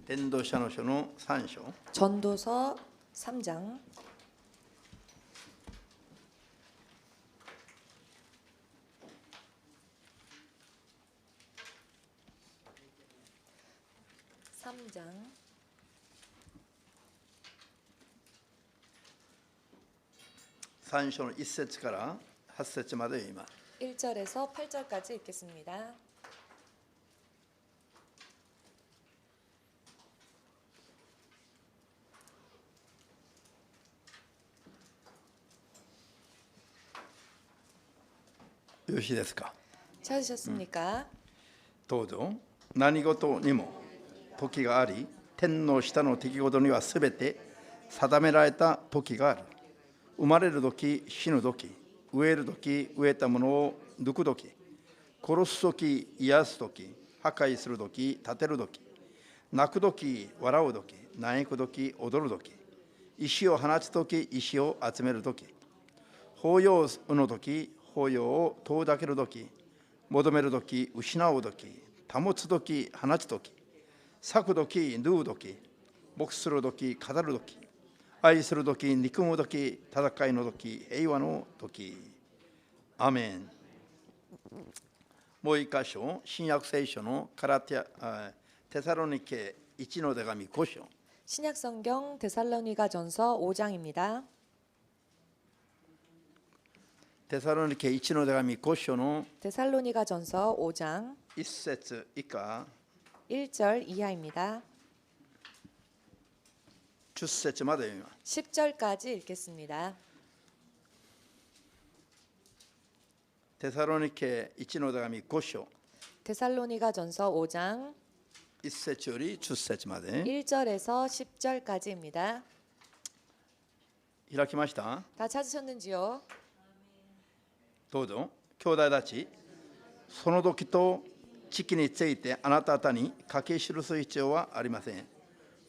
伝道者の書の3章 전도서 3장 3章の1節から8節まで読みます。 1절에서 8절까지 읽겠습니다.よろしいですか。 찾으셨습니까? どうぞ。何事にも時があり、天の下の出来事にはすべて定められた時がある。生まれる時、死ぬ時、植える時、植えたものを抜く時、殺す時、癒す時、破壊する時、立てる時、泣く時、笑う時、嘆く時、踊る時、石を放つ時、石を集める時、抱擁の時、抱擁を遠ざける時、求める時、失う時、保つ時、放つ時、咲く時、縫う時、牧する時、語る時、愛する時、憎む時、戦いの時、平和の時。アメン。もう一箇所、新約聖書のテサロニケ1の手紙5章。 신약성경 데살로니가전서 5장입니다. テサロニケ1の手紙5章の 데살로니가전서 5장 1節以下 1절 이하입니다. 10節まで読みます。 10절까지 읽겠습니다. テサロニケ1の手紙5章 데살로니가전서 5장 1節より10節まで 1절에서 10절까지입니다. 開きました。 다 찾으셨는지요? どうぞ。兄弟たち、その時と時期についてあなた方に書き記す必要はありません。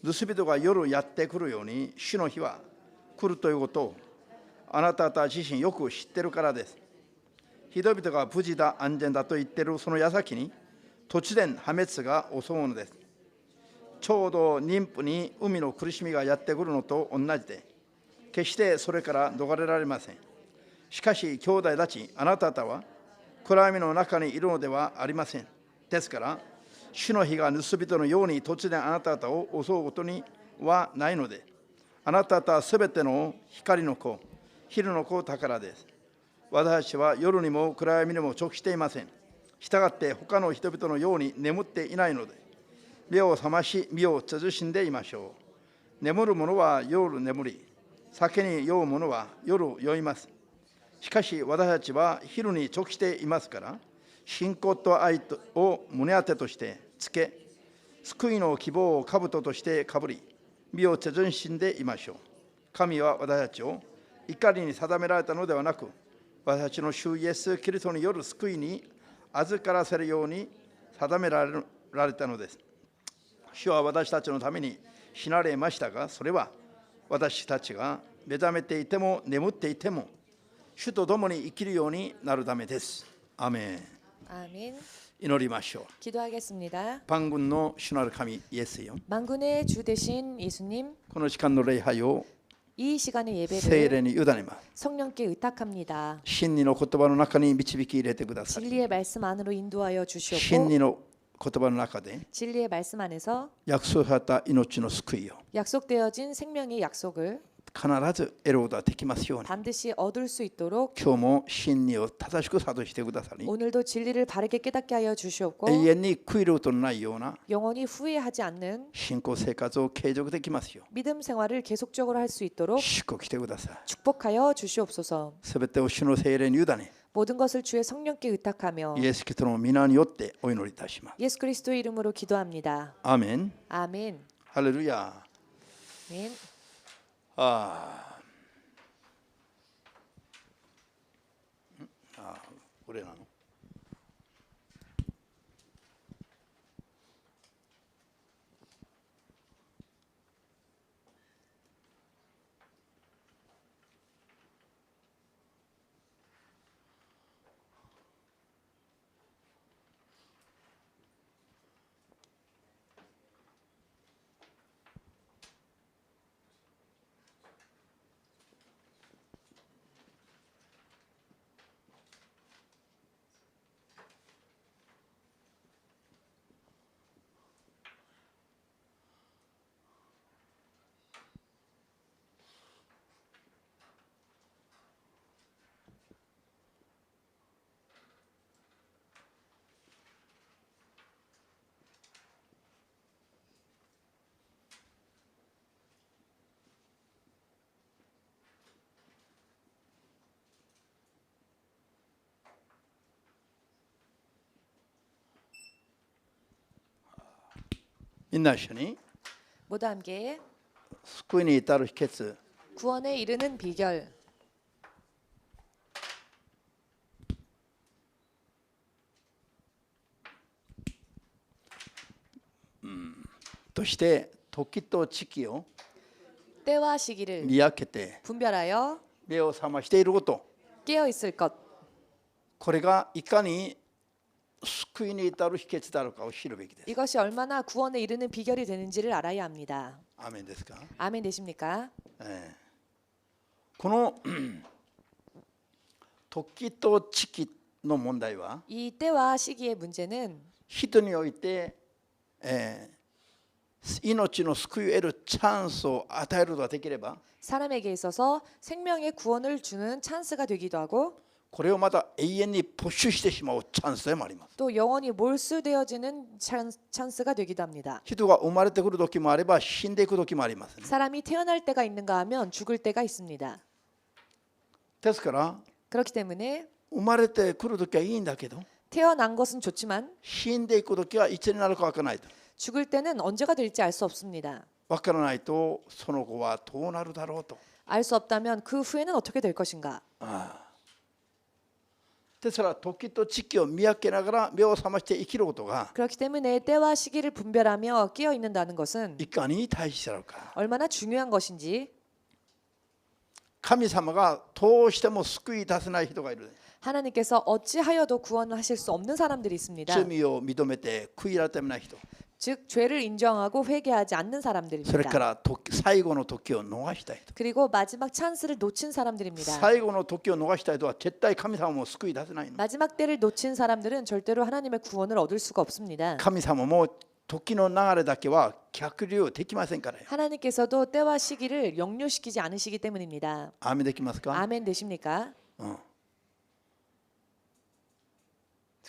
盗人が夜やってくるように主の日は来るということをあなた方自身よく知ってるからです。人々が無事だ安全だと言っているその矢先に突然破滅が襲うのです。ちょうど妊婦に海の苦しみがやってくるのと同じで、決してそれから逃れられません。しかし兄弟たち、あなた方は暗闇の中にいるのではありません。ですから主の日が盗人のように突然あなた方を襲うことにはないので、あなた方はすべての光の子、昼の子宝です。私たちは夜にも暗闇にも直していません。したがって他の人々のように眠っていないので、目を覚まし身を慎んでいましょう。眠る者は夜眠り、酒に酔う者は夜酔います。しかし私たちは昼に直していますから、信仰と愛を胸当てとしてつけ、救いの希望を兜としてかぶり、身を慎んでいましょう。神は私たちを怒りに定められたのではなく、私たちの主イエス・キリストによる救いに預からせるように定められたのです。主は私たちのために死なれましたが、それは私たちが目覚めていても眠っていても主と共に生きるようになるためです。アメン。 아멘. 祈りましょう。 기도하겠습니다. 万軍の主なる神イエスよ、 만군의 주 되신 예수님, この時間の礼拝を 이 시간의 聖 예배를 霊に委ねます。 성령께 의탁합니다. 真理の言葉の中に導き入れてください。 진리의 말씀 안으로 인도하여 真 주시옵고 理の言葉の中で 진리의 말씀 안에서 約束された命の救いを 약속되어진 생명의 약속을 必ず得ることができますように、 반드시 얻을 수 있도록 今日も真理を正しく諭してくださり、 오늘도 진리를 바르게 깨닫게 하여 주시옵고 永遠に悔いることのないような 영원히 후회하지 않는 信仰生活を継続できますよう 믿음 생활을 계속적으로 할 수 있도록 祝福してください。 축복하여 주시옵소서. すべてを主の聖霊に委ね、 모든 것을 주의 성령께 의탁하며 イエス・キリストの皆によってお祈りいたします。 예수 그리스도의 이름으로 기도합니다. アーメン。 아멘. ハレルヤ。 아멘. これなの。みんな一緒に 모두 함께 救いに至る秘訣 구원에 이르는 비결. として時と地期を 때와 시기를 見分けて 분별하여 目を覚ましていること、 깨어 있을 것. これがいかに救いに至る秘訣であるかを知るべきです。 이것이 얼마나 구원에 이르는 비결이 되는지를 알아야 합니다. アーメンですか。 아멘 되십니까? この時と地期の問題は 이 때와 시기의 문제는 人において、命の救いを得るチャンスを与えることができれば 사람에게 있어서 생명의 구원을 주는 찬스가 되기도 하고 これをまた永遠に没収してしまうチャンスでもあります。 또 영원히 몰수되어지는 찬스가 되기도 합니다. 人が生まれてくる時もあれば死んでいく時もありますね。 사람이 태어날 때가 있는가 하면 죽을 때가 있습니다. ですから 그렇기 때문에 生まれてくる時はいいんだけど 태어난 것은 좋지만 死んでいく時はいつになるか分からないと。 죽을 때는 언제가 될지 알 수 없습니다. 分からないとその後はどうなるだろうと。 알 수 없다면 그 후에는 어떻게 될 것인가? ですから時と地期を見分けながら目を覚まして生きることが 그렇기 때문에 때와 시기를 분별하며 깨어 있는다는 것은 いかに大切なのか。 얼마나 중요한 것인지 神様がどうしても救い出せない人がいる。 하나님께서 어찌하여도 구원하실 수 없는 사람들이 있습니다. 罪を認めて悔い改めない人。 즉 죄를 인정하고 회개하지 않는 それか 사람들입니다. ら最後の時を逃した人。 그리고 마지막 찬스를 놓친 사람들입니다. 最後の時を逃した人は絶対神様も救い出せないの。 마지막 때를 놓친 사람들은 절대로 하나님의 구원을 얻을 수가 없습니다. 神様も時の流れだけは逆流できませんからよ。 하나님께서도 때와 시기를 역류시키지 않으시기 때문입니다. アーメンできますか。 아멘 되십니까?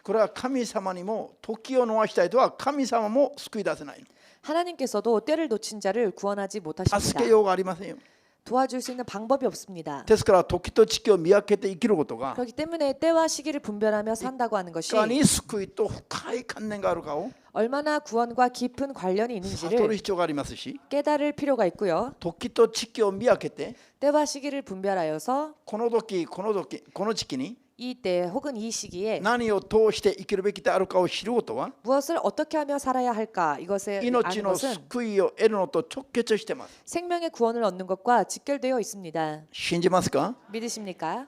これは神様にも時を逃した人は神様も救い出せない。 하나님께서도 때를 놓친 자를 구원하지 助 못하십니다. けようがありませんよ。 도와줄 수 있는 방법이 없습니다. ですから時と地期を見分けて生きることが 그렇기 때문에 때와 시기를 분별하며 산다고 하는 い 것이 かに救いと深い関連があるかを 얼마나 구원과 깊은 관련이 悟る 있는지를 必要がありますし、 깨달을 필요가 있고요. 時と地期を見分けて 때와 시기를 분별하여서 この時この時期に 이 때 혹은 이 시기에 何を通して生きるべきであるかを知ることは 무엇을 어떻게 하며 살아야 할까 이것에 아는 命の 것은 救いを得るのと直結してます。 생명의 구원을 얻는 것과 직결되어 있습니다. 信じますか。 믿으십니까?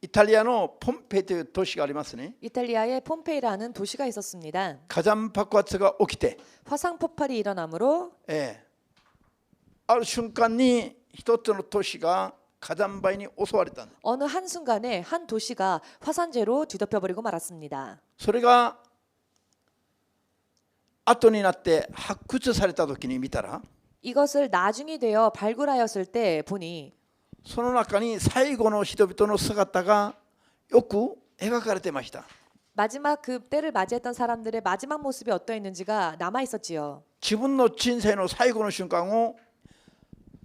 イタリアのポンペイという都市がありますね。 이탈리아의 폼페이라는 도시가 있었습니다. 火山爆発が起きて、 화산 폭발이 일어나므로 ある瞬間に一つの都市が火山灰に襲われた。 어느 한순간에 한 도시가 화산재로 뒤덮여버리고 말았습니다. それが後になって発掘された時に見たら、 이것을 나중이 되어 발굴하였을 때 보니 その中に最後の人々の姿がよく描かれていました。 마지막 그 때를 맞이했던 사람들의 마지막 모습이 어떠했는지가 남아 있었지요. 自分の人生の最後の瞬間を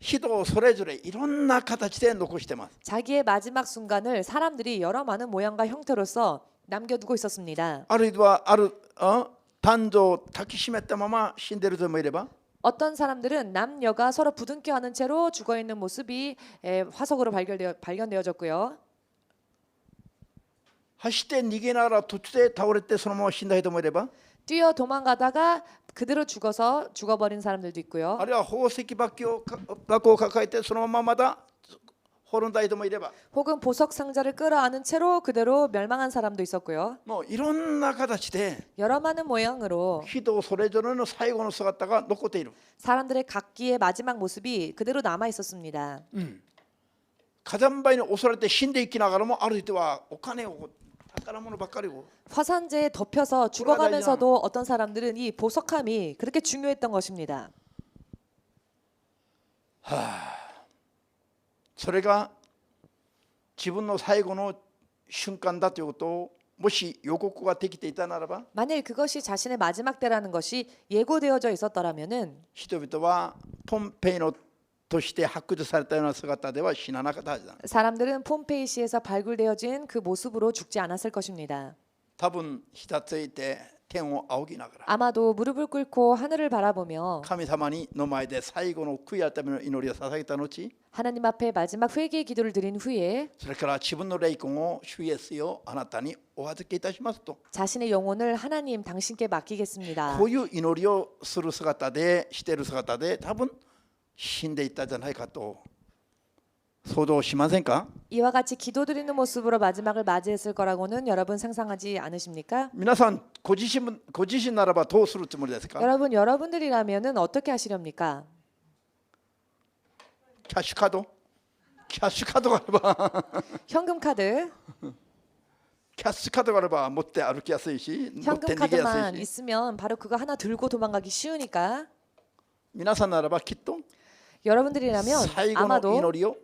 人それぞれいろんな形で残しています。 자기의 마지막 순간을 사람들이 여러 많은 모양과 형태로서 남겨두고 있었습니다. あるいは男女を抱きしめたまま死んでいる人もいれば、 어떤 사람들은 남녀가 서로 부둥켜 안은 채로 죽어 있는 모습이 화석으로 발견되어졌고요. 走って逃げながら途中で倒れてそのまま死んだ人もいれば、 뛰어 도망가다가 그대로 죽어서 죽어버린 사람들도 있고요. あるいは宝石箱を抱えてそのまままだ滅んだ人もいれば、 혹은 보석 상자를 끌어안은 채로 그대로 멸망한 사람도 있었고요. もういろんな形で 여러 많은 모양으로 人それぞれの最後の姿が残っている。 사람들의 각기의 마지막 모습이 그대로 남아 있었습니다. 火山灰に襲われて死んでいきながらも、ある人はお金を宝物ばっかりを 화산재에 덮여서 죽어가면서도 어떤 사람들은 이 보석함이 그렇게 중요했던 것입니다. それが自分の最後の瞬間だということをもし予告ができていたならば、 만일 그것이 자신의 마지막 때라는 것이 예고되어져 있었더라면은 人々はポンペイのとして発掘されたような姿では死ななかったはずだ。 사람들은 폼페이시에서 발굴되어진 그 모습으로 죽지 않았을 것입니다. 多分膝ついて天を仰ぎながら 아마도 무릎을 꿇고 하늘을 바라보며 神様にの前で最後の悔い改めの祈りを捧げた後 하나님 앞에 마지막 회개의 기도를 드린 후에 それから自分の霊魂を主イエスよあなたにお預けいたしますと 자신의 영혼을 하나님 당신께 맡기겠습니다. こういう祈りをする姿でしている姿で多分死んでいったんじゃないかと想像しませんか 이와 같이 기도드리는 모습으로 마지막을 맞이했을 거라고는 여러분 상상하지 않으십니까? 皆さんご自身ならばどうするつもりですか 여러분들이라면은 어떻게 하시렵니까? キャッシュカードがあれば 현금 카드, キャッシュカードがあれば持って歩きやすいし持って 현금 逃げや 카드만 すいし 있으면 바로 그거 하나 들고 도망가기 쉬우니까 皆さんならばきっと 여러분들이라면 最後の 아마도 祈りを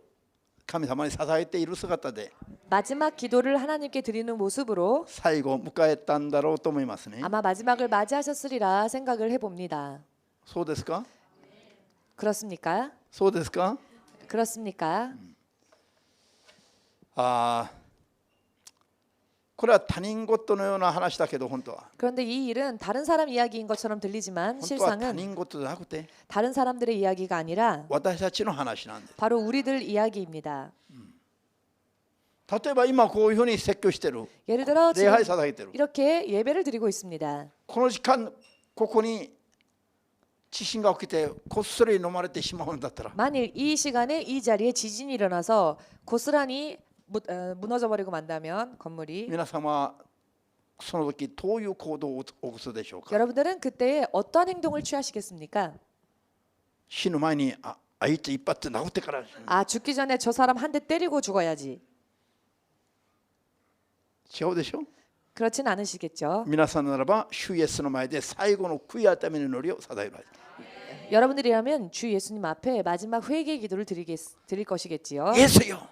神様に捧げている姿で 마지막 기도를 하나님께 드리는 모습으로 最後を迎えたんだろうと思いますね 아마 마지막을 맞이하셨으리라 생각을 해봅니다. そうですか 그렇습니까? そうですか 그렇습니까? これは他人事のような話だけど本当は 그런데 이 일은 다른 사람 이야기인 것처럼 들리지만 本当は他 실상은 人事じゃなくて 다른 사람들의 이야기가 아니라 私たちの話なんです 바로 우리들 이야기입니다. 例えば今こういうふうに説教してる 예를 들어 礼 지금 拝捧げてる 이렇게 예배를 드리고 있습니다. この時間ここに地震が起きてこっそり飲まれてしまうんだったら 만일 이 시간에 이 자리에 지진이 일어나서 고스란히 무너져 버리고 만다면 건물이 皆様はその時どういう行動を起こすでしょうか 여러분들은 그때 어떠한 행동을 취하시겠습니까? 死ぬ前にあいつ一発殴ってから 아 죽기 전에 저 사람 한 대 때리고 죽어야지. 違うでしょ 그렇진 않으시겠죠. 皆さんならば主イエスの前で最後の悔い改めの祈りを捧げられる 여러분들이라면 주 예수님 앞에 마지막 회개 기도를 드릴 것이겠지요. イエスよ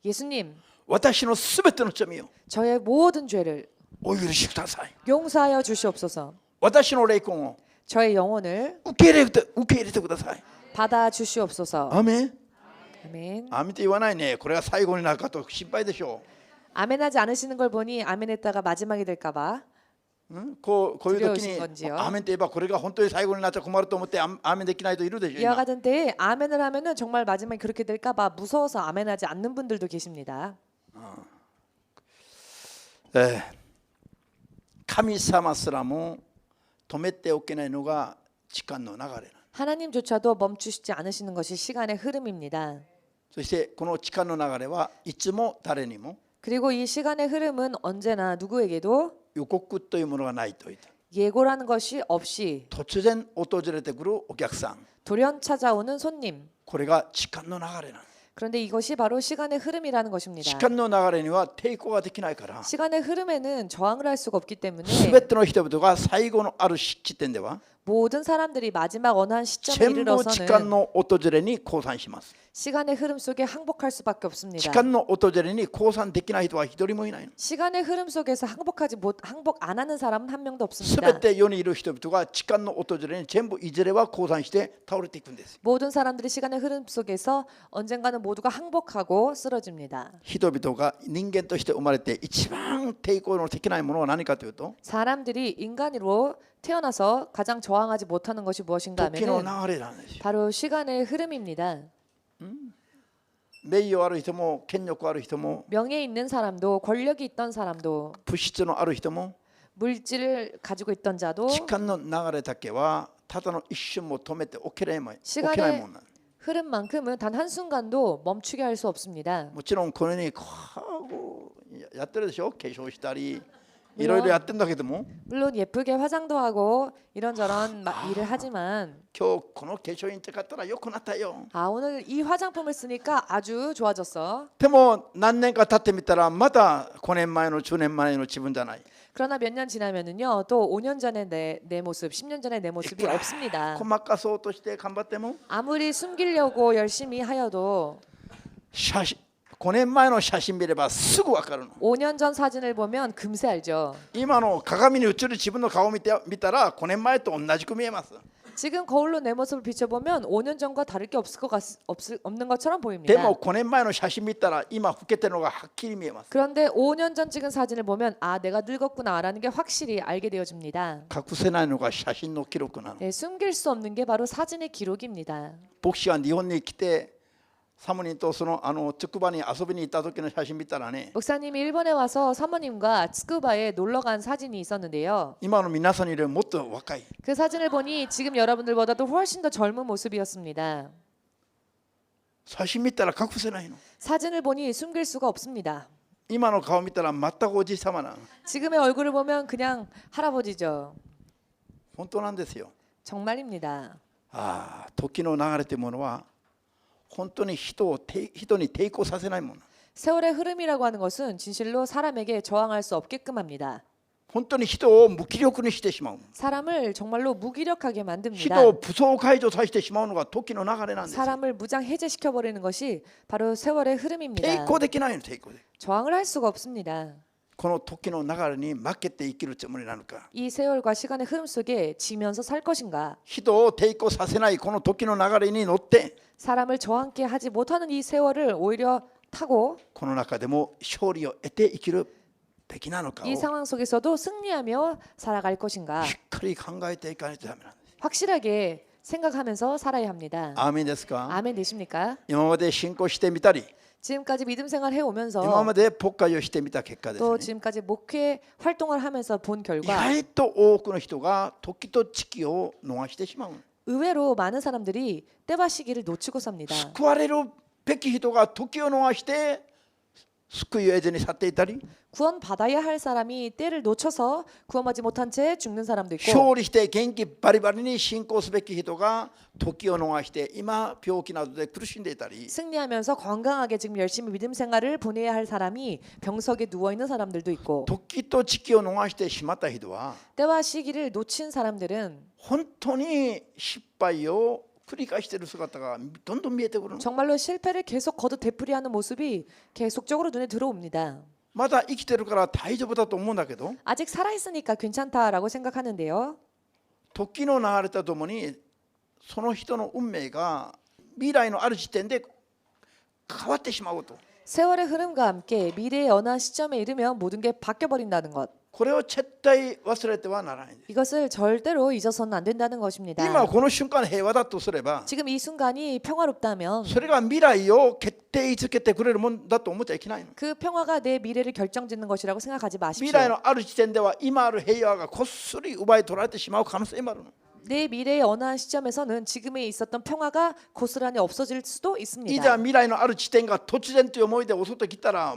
예수님, 私のすべての罪を 저의 모든 죄를 お許しください 용서하여 주시옵소서. 私の霊魂を 저의 영혼을 受け入れてください 받아 주시옵소서. アメン 아멘. アメンって言わないねこれが最後になるかと心配でしょ 아멘하지 않으시는 걸 보니 아멘했다가 마지막이 될까봐 う、こういう時 두려우신 건지요? にアメンって言えばこれが本当に最後になっちゃ困ると思ってアメンできない人いるでしょ 이와 今 같은 때에 아멘을 하면은 정말 마지막에 그렇게 될까봐 무서워서 아멘하지 않는 분들도 계십니다. 神様すらも止めておけないのが時間の流れな 하나님조차도 멈추시지 않으시는 것이 시간의 흐름입니다. そしてこの時間の流れはいつも誰にも 그리고 이 시간의 흐름은 언제나 누구에게도 予告というものがないといった 예고라는 것이 없이 突然訪れてくるお客さん 돌연 찾아오는 손님. これが時間の流れなの 그런데 이것이 바로 시간의 흐름이라는 것입니다. 時間の流れには抵抗ができないから 시간의 흐름에는 저항을 할 수가 없기 때문에 全ての人々が最後のある時点では 모든 사람들이 마지막 어느 한 시점에 全部時間 이르러서는 の訪れに降参します 시간의 흐름 속에 항복할 수밖에 時 없습니다. 間の訪れに降参できない人は一人もいないの 시간의 흐름 속에서 항복 안 하는 사람은 한 명도 す 없습니다. べて世にいる人々が時間の訪れに全部いずれは降参して倒れていくんです 모든 사람들이 시간의 흐름 속에서 언젠가는 모두가 항복하고 쓰러집니다. 人々が人間として生まれて一番抵抗のできないものは何かというと 사람들이 인간으로 태어나서 가장 저항하지 못하는 것이 무엇인가 時の 하면 流れなんですよ 바로 시간의 흐름입니다. 名誉ある人も権力ある人も 명예 있는 사람도 권력이 있던 사람도 物質のある人も 물질을 가지고 있던 자도 時間の流れだけはただの一瞬も止めておけないもんな 시간의 の 흐름만큼은 단 한순간도 멈추게 할 수 없습니다. もちろんこのようにこうやってるでしょ化粧したりいろいろやってんだけども 물론 예쁘게 화장도 하고 이런저런 일을 하지만 今日この化粧品使ったら良くなったよ 아 오늘 이 화장품을 쓰니까 아주 좋아졌어. でも何年か経ってみたらまた5年前の10年前の自分じゃない 그러나 몇 년 지나면은요 또 5년 전의 내 모습, 10년 전의 내 모습이 없습니다. ごまかそうとして頑張っても 아무리 숨기려고 열심히 하여도 5年前の写真見ればすぐ分かるの 5년 전 사진을 보면 금세 알죠. 今の鏡に映る自分の顔を見たら5年前と同じく見えます 지금 거울로 내 모습을 비춰보면 5년 전과 다를 게 없는 것처럼 보입니다. でも5年前の写真見たら今老けてるのがはっきり見えます。 그런데 5년 전 찍은 사진을 보면 아 내가 늙었구나라는 게 확실히 알게 되어집니다. 隠せないのが写真の記録なの。 네, 숨길 수 없는 게 바로 사진의 기록입니다. 牧師が日本に来てサムニとその筑波に遊びに行った時の写真見たらね、 목사님이 일본에 와서 사모님과 츠쿠바에 놀러 간 사진이 있었는데요. 今の皆さんよりもっと若い。 그 사진을 보니 지금 여러분들보다도 훨씬 더 젊은 모습이었습니다. 写真見たら隠せないの。 사진을 보니 숨길 수가 없습니다. 今の顔見たら全くおじい様なの。 지금의 얼굴을 보면 그냥 할아버지죠. 本当なんですよ。 정말입니다. ああ、時の流れというものは本当に人に抵抗させないもの。 세월의 흐름이라고 하는 것은 진실로 사람에게 저항할 수 없게끔 합니다. 本当に人を無気力にしてしまう。 사람을 정말로 무기력하게 만듭니다. 人を武装解除させてしまうのが時の流れなんです。 사람을 무장 해제시켜 버리는 것이 바로 세월의 흐름입니다. 抵抗できないの、抵抗で。 저항을 할 수가 없습니다. この時の流れに負けて生きるつもりなのか、 이 세월과 시간의 흐름 속에 지면서 살 것인가? 人を抵抗させないこの時の流れに乗って 사람을 저항케 하지 못하는 이 세월을 오히려 타고 この中でも勝利を得て生きるべきなのかを 이 し 상황 속에서도 승리하며 살아갈 것인가? っかり考えていかないとダメなんです。 확실하게 생각하면서 살아야 합니다. アーメンですか。 아멘 되십니까? 今まで信仰してみたり、 지금까지 믿음 생활 해 今 오면서 まで牧会をしてみた結果です 또 ね、 지금까지 목회 활동을 하면서 본 意 결과 外と多くの人が時と時期を逃してしまう。 의외로 많은 사람들이 때와 시기를 놓치고 삽니다. 救われるべき人が時を逃して救いを得ずに去っていたり、 구원 받아야 할 사람이 때를 놓쳐서 구원받지 못한 채 죽는 사람도 있고 勝利して元気バリバリに信仰すべき人が時を逃して今病気などで苦しんでいたり、 승리하면서 건강하게 지금 열심히 믿음 생활을 보내야 할 사람이 병석에 누워 있는 사람들도 있고 時と時期を逃してしまった人は 때와 시기를 놓친 사람들은 本当に失敗を繰り返している姿がどんどん見えてくるの。 정말로 실패를 계속 거듭 되풀이하는 모습이 계속적으로 눈에 들어옵니다. まだ生きてるから大丈夫だと思うんだけど、 아직 살아있으니까 괜찮다라고 생각하는데요. 時の流れとともにその人の運命が未来のある時点で変わってしまうと。 세월의 흐름과 함께 미래의 어느 한 시점에 이르면 모든 게 바뀌어버린다는 것. これを絶対忘れてはならないんです。 이것을 절대로 잊어서는 안 된다는 것입니다. 今この瞬間平和だとすれば、 지금 이 순간이 평화롭다면 それが未来を決定づけてくれるもんだと思っちゃいけないの。 그 평화가 내 미래를 결정짓는 것이라고 생각하지 未来 마십시오. のある時点では今ある平和がこっそり奪い取られてしまう可能性もあるの。 내 미래의 어느 한 시점에서는 지금에 있었던 평화가 고스란히 없어질 수도 いざ 있습니다. 未来のある地点が突然という思いで襲ってきたら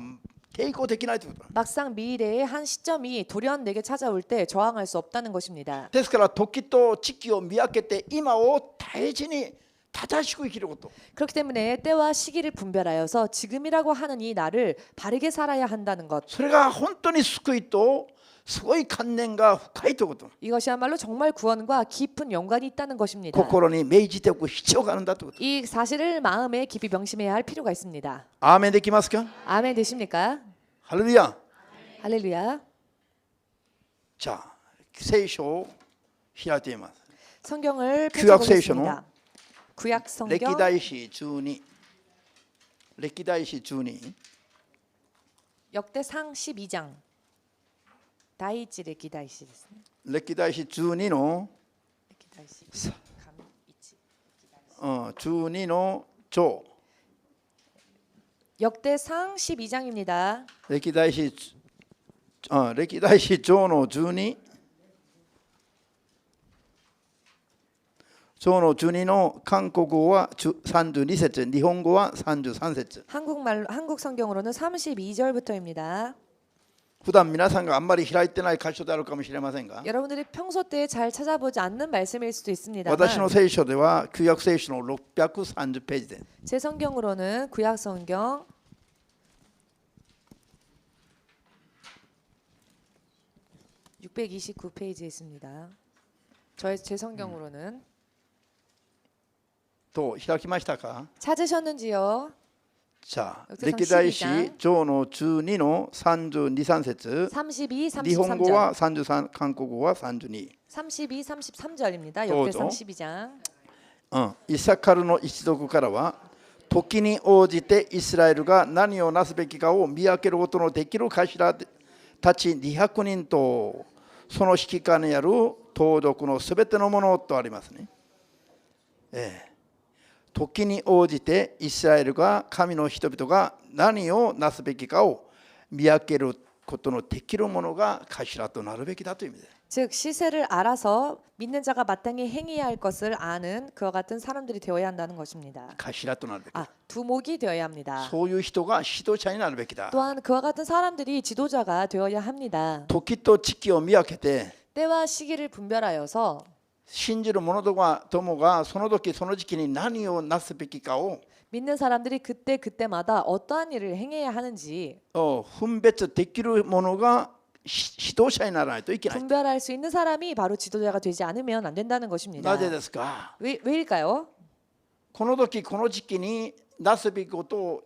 抵抗できないということ。 막상 미래의 한 시점이 돌연 내게 찾아올 때 저항할 수 없다는 것입니다. ですから時と時期を見分けて今を大事に正しく生きること。 그렇기 때문에 때와 시기를 분별하여서 지금이라고 하는 이 날을 바르게 살아야 한다는 것. それが本当に救いとすごい観念が深いということ。 이것이야말로 정말 구원과 깊은 연관이 있다는 것입니다. 心に銘じておく必要があるんだということ。 이 사실을 마음에 깊이 명심해야 할 필요가 있습니다. アーメンできますか。 아멘 되십니까? ハレルヤ。 할렐루야. じゃあ聖書を開いています。 성경을 구약聖書の 펼쳐보겠습니다. 구약 歴 성경 代史12。歴代史12。 역대상 12장. 第一歴代史ですね。歴代史12の歴代史12の章。 역대상 12장입니다. 歴代史歴代史章の12。章の12の韓国語は32節、日本語は33節。 한국 성경으로는 32절부터입니다. 普段皆さんがあんまり開いてない箇所であるかもしれませんが、 여러분들이 평소 때 잘 찾아보지 않는 말씀일 수도 있습니다만 私の聖書では旧約聖書の630ページです。 제 성경으로는 구약 성경 629페이지에 있습니다. 제 성경으로는 と開きましたか。 찾으셨는지요? さあ、 역대상 歴代史 12章の12の32、3節、 32, 日本語は 33절 33、韓国語は32。32, 33절입니다.どう 역대 ぞ。 32장. イサカルの一族からは時に応じてイスラエルが何をなすべきかを見分けることのできる頭たち200人とその指揮下にある盗賊のすべてのものとありますね。時に応じてイスラエルが神の人々が何をなすべきかを見分けることのできるものが頭となるべきだという意味です。 즉 시세를 알아서 믿는 자가 마땅히 행해야 할 것을 아는 그와 같은 사람들이 되어야 한다는 것입니다. 頭となるべきだ。 두목이 되어야 합니다. そういう人が指導者になるべきだ。 또한 그와 같은 사람들이 지도자가 되어야 합니다. 時と時期を見分けて 때와 시기를 분별하여서 信じる者どもがその時その時期に何をなすべきかを 믿는 사람들이 그때 그때마다 어떠한 일을 행해야 하는지 分別できる者が指導者にならないといけない。 분별할 수 있는 사람이 바로 지도자가 되지 않으면 안 된다는 것입니다. なぜですか。 왜일까요? この時この時期になすべきことを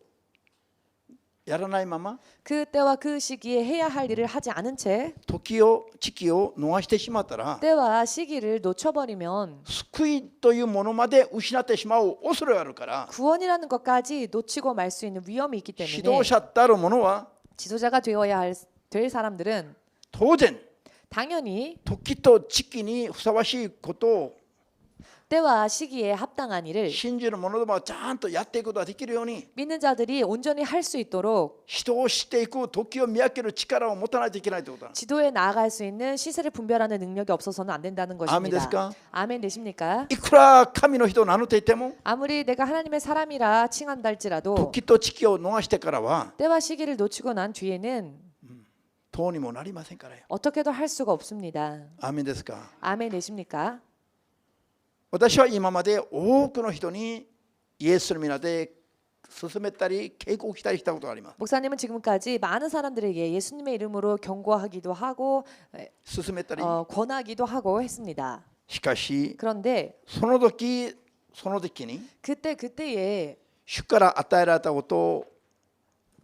やらないまま 그 때와 그 시기에 해야 할 일을 하지 않은 채 時を時期を逃してしまったら 때와 시기를 놓쳐버리면 救いというものまで失ってしまう恐れがあるから 구원이라는 것까지 놓치고 말 수 있는 위험이 있기 指 때문에 導者たる者は 지도자가 될 사람들은 当然 당연히 時と時期にふさわしいことを 때와 시기에 합당한 일을 信じる者どもはちゃんとやっていくことができるように 믿는 자들이 온전히 할 수 있도록 人をしていく時を見分ける力を持たないといけないということだ。 지도에 나아갈 수 있는 시세를 분별하는 능력이 없어서는 안 된다는 것입니다. 아멘ですか? 아멘 되십니까? いくら神の人を名乗っていても 아무리 내가 하나님의 사람이라 칭한다 할지라도 時と時期を逃してからは 때와 시기를 놓치고 난 뒤에는 どうにもなりませんからよ。 어떻게도 할 수가 없습니다. アーメンですか。 아멘 되십니까? 私は今まで多くの人にイエスの皆で勧めたり警告したりしたことがあります。 목사님은 지금까지 많은 사람들에게 예수님의 이름으로 경고하기도 하고 勧めたり 권하기도 하고 했습니다. しかし 그런데 その時その時に 그때에 主から与えられたことを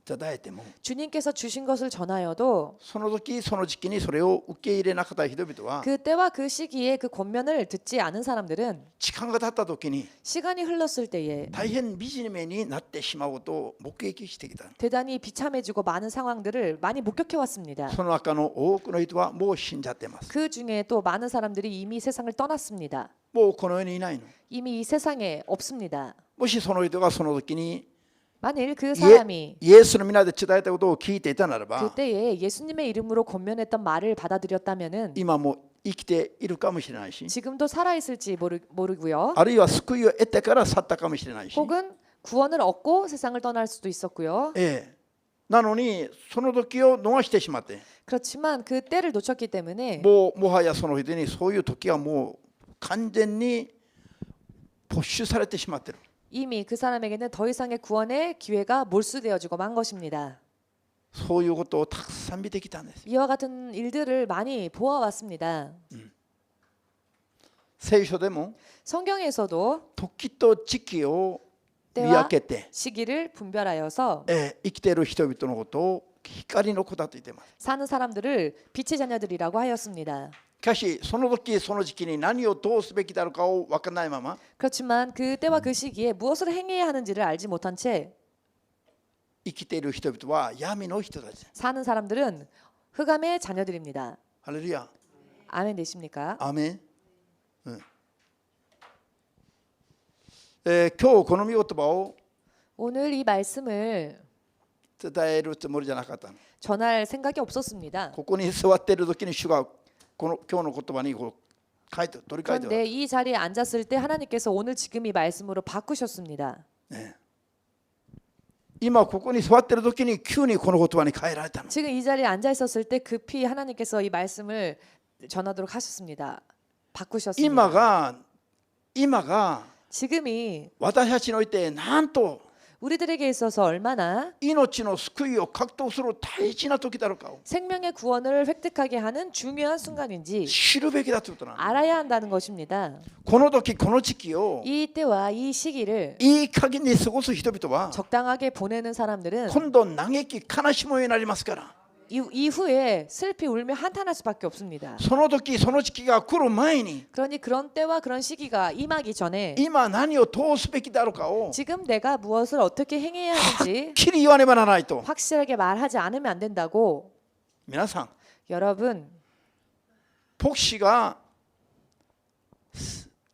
伝えても 주님께서 주신 것을 전하여도 その時その時期にそれを受け入れなかった人々は 그때와 그 시기에 그 권면을 듣지 않은 사람들은 時間が経った時に 시간이 흘렀을 때에 大変惨めになってしまうことを目撃してきた。 대단히 비참해지고 많은 상황들을 많이 목격해 왔습니다. その中の多くの人はもう死んじゃってます。 그 중에 또 많은 사람들이 이미 세상을 떠났습니다. もうこの世にいないの。 이미 이 세상에 없습니다. もしその人がその時に 만일 그 사람이 イエスの皆で伝えたことを聞いていたならば 그때에 예수님의 이름으로 권면했던 말을 받아들였다면은 今も生きているかもしれないし 지금도 살아 있을지 모르고요. あるいは救いを得てから去ったかもしれないし 혹은 구원을 얻고 세상을 떠날 수도 있었고요. なのにその時を逃してしまって 그렇지만 그 때를 놓쳤기 때문에 もはやその人にそういう時はもう完全に没収されてしまっている。 이미 그 사람에게는 더 이상의 구원의 기회가 몰수되어지고 만 것입니다. そういうことをたくさん見てきたんです。 이와 같은 일들을 많이 보아왔습니다. 聖書でも 성경에서도 時と時期を見 때와 分けて 시기를 분별하여서 生きている人々のことを光の子だと言っています。 사는 사람들을 빛의 자녀들이라고 하였습니다. しかしその時その時期に何をどうすべきだろうかを分からないまま 그렇지만 그 때와 그 시기에 무엇을 행해야 하는지를 알지 못한 채 生きている人々は闇の人たち。 사는 사람들은 흑암의 자녀들입니다. ハレルヤ。 아멘 되십니까? アーメン。今日この御言葉を 오늘 이 말씀을 伝えるつもりじゃなかったの。 전할 생각이 없었습니다. ここに座っている時に主がこの今日の言葉にこう書いて取り替えて 그런데 이 자리에 앉았을 때 하나님께서 오늘 지금 이 말씀으로 바꾸셨습니다. 今ここに座っている時に急にこの言葉に変えられたの。 지금 이 자리에 앉아 있었을 때 급히 하나님께서 이 말씀을 전하도록 하셨습니다. 바꾸셨습니다. 今が 지금이 私たちにおいてなんと 우리들에게 있어서 얼마나 命の救いを獲得する大事な時だろうかを 생명의 구원을 획득하게 하는 중요한 순간인지 知るべきだということなの。 알아야 한다는 것입니다. この時この時期を 이 때와 이 시기를 いい加減に過ごす人々は 적당하게 보내는 사람들은 今度嘆き悲しむようになりますから。 이후에 슬피 울며 한탄할 수밖에 없습니다. その時その時期が来る前に 그러니 그런 때와 그런 시기가 임하기 전에 今何をどうすべきであるかを 지금 내가 무엇을 어떻게 행해야 は 하는지 っきり言わねばならないと 확실하게 말하지 않으면 안 된다고. 皆さん 여러분, 牧師が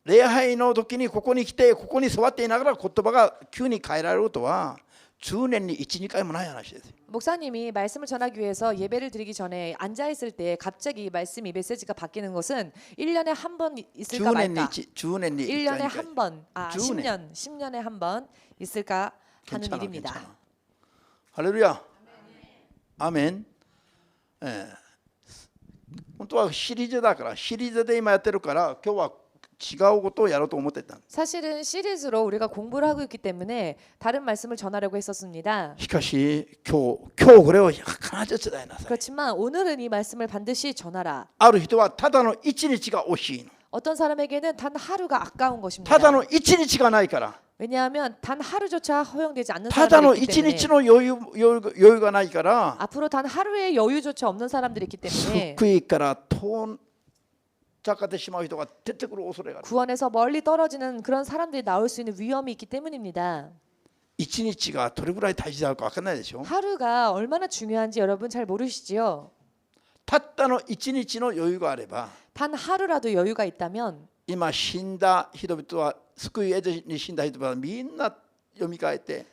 礼拝の時にここに来てここに座っていながら言葉が急に変えられることは10年に1、2回もない話です。 목사님이 말씀을 전하기 위해서 예배를 드리기 전에 앉아 있을 때 갑자기 말씀이 메시지가 바뀌는 것은 1년에 한 번 있을까 10年に 말까? 10年に 1년에 1回 한 번, 10년. 10년에 한 번 있을까 하는 괜찮아, 일입니다. 괜찮아. 할렐루야. 아멘. 예. 本当はシリーズだからシリーズで今やってるから今日は違うことをやろうと思ってた。 사실은 시리즈로 우리가 공부를 하고 있기 때문에 다른 말씀을 전하려고 했었습니다. しかし今日これを必ず伝えなさい。 그렇지만 오늘은 이 말씀을 반드시 전하라. ある人はただの一日が惜しいの。 어떤 사람에게는 단 하루가 아까운 것입니다. ただの一日がないから。 왜냐하면 단 하루조차 허용되지 않는 ただの 사람들이 있기 一 때문에 日の余裕がないから 앞으로 단 하루의 여유조차 없는 사람들이 있기 때문에 福井から遠ざかってしまう人が出てくる恐れがある。 구원에서 멀리 떨어지는 그런 사람들이 나올 수 있는 위험이 있기 때문입니다. 一日がどれぐらい大事なのか分からないでしょ。 하루가 얼마나 중요한지 여러분 잘 모르시지요? たったの一日の余裕があれば 단 하루라도 여유가 있다면 今死んだ人々は救い得ずに死んだ人々はみんな読み替えて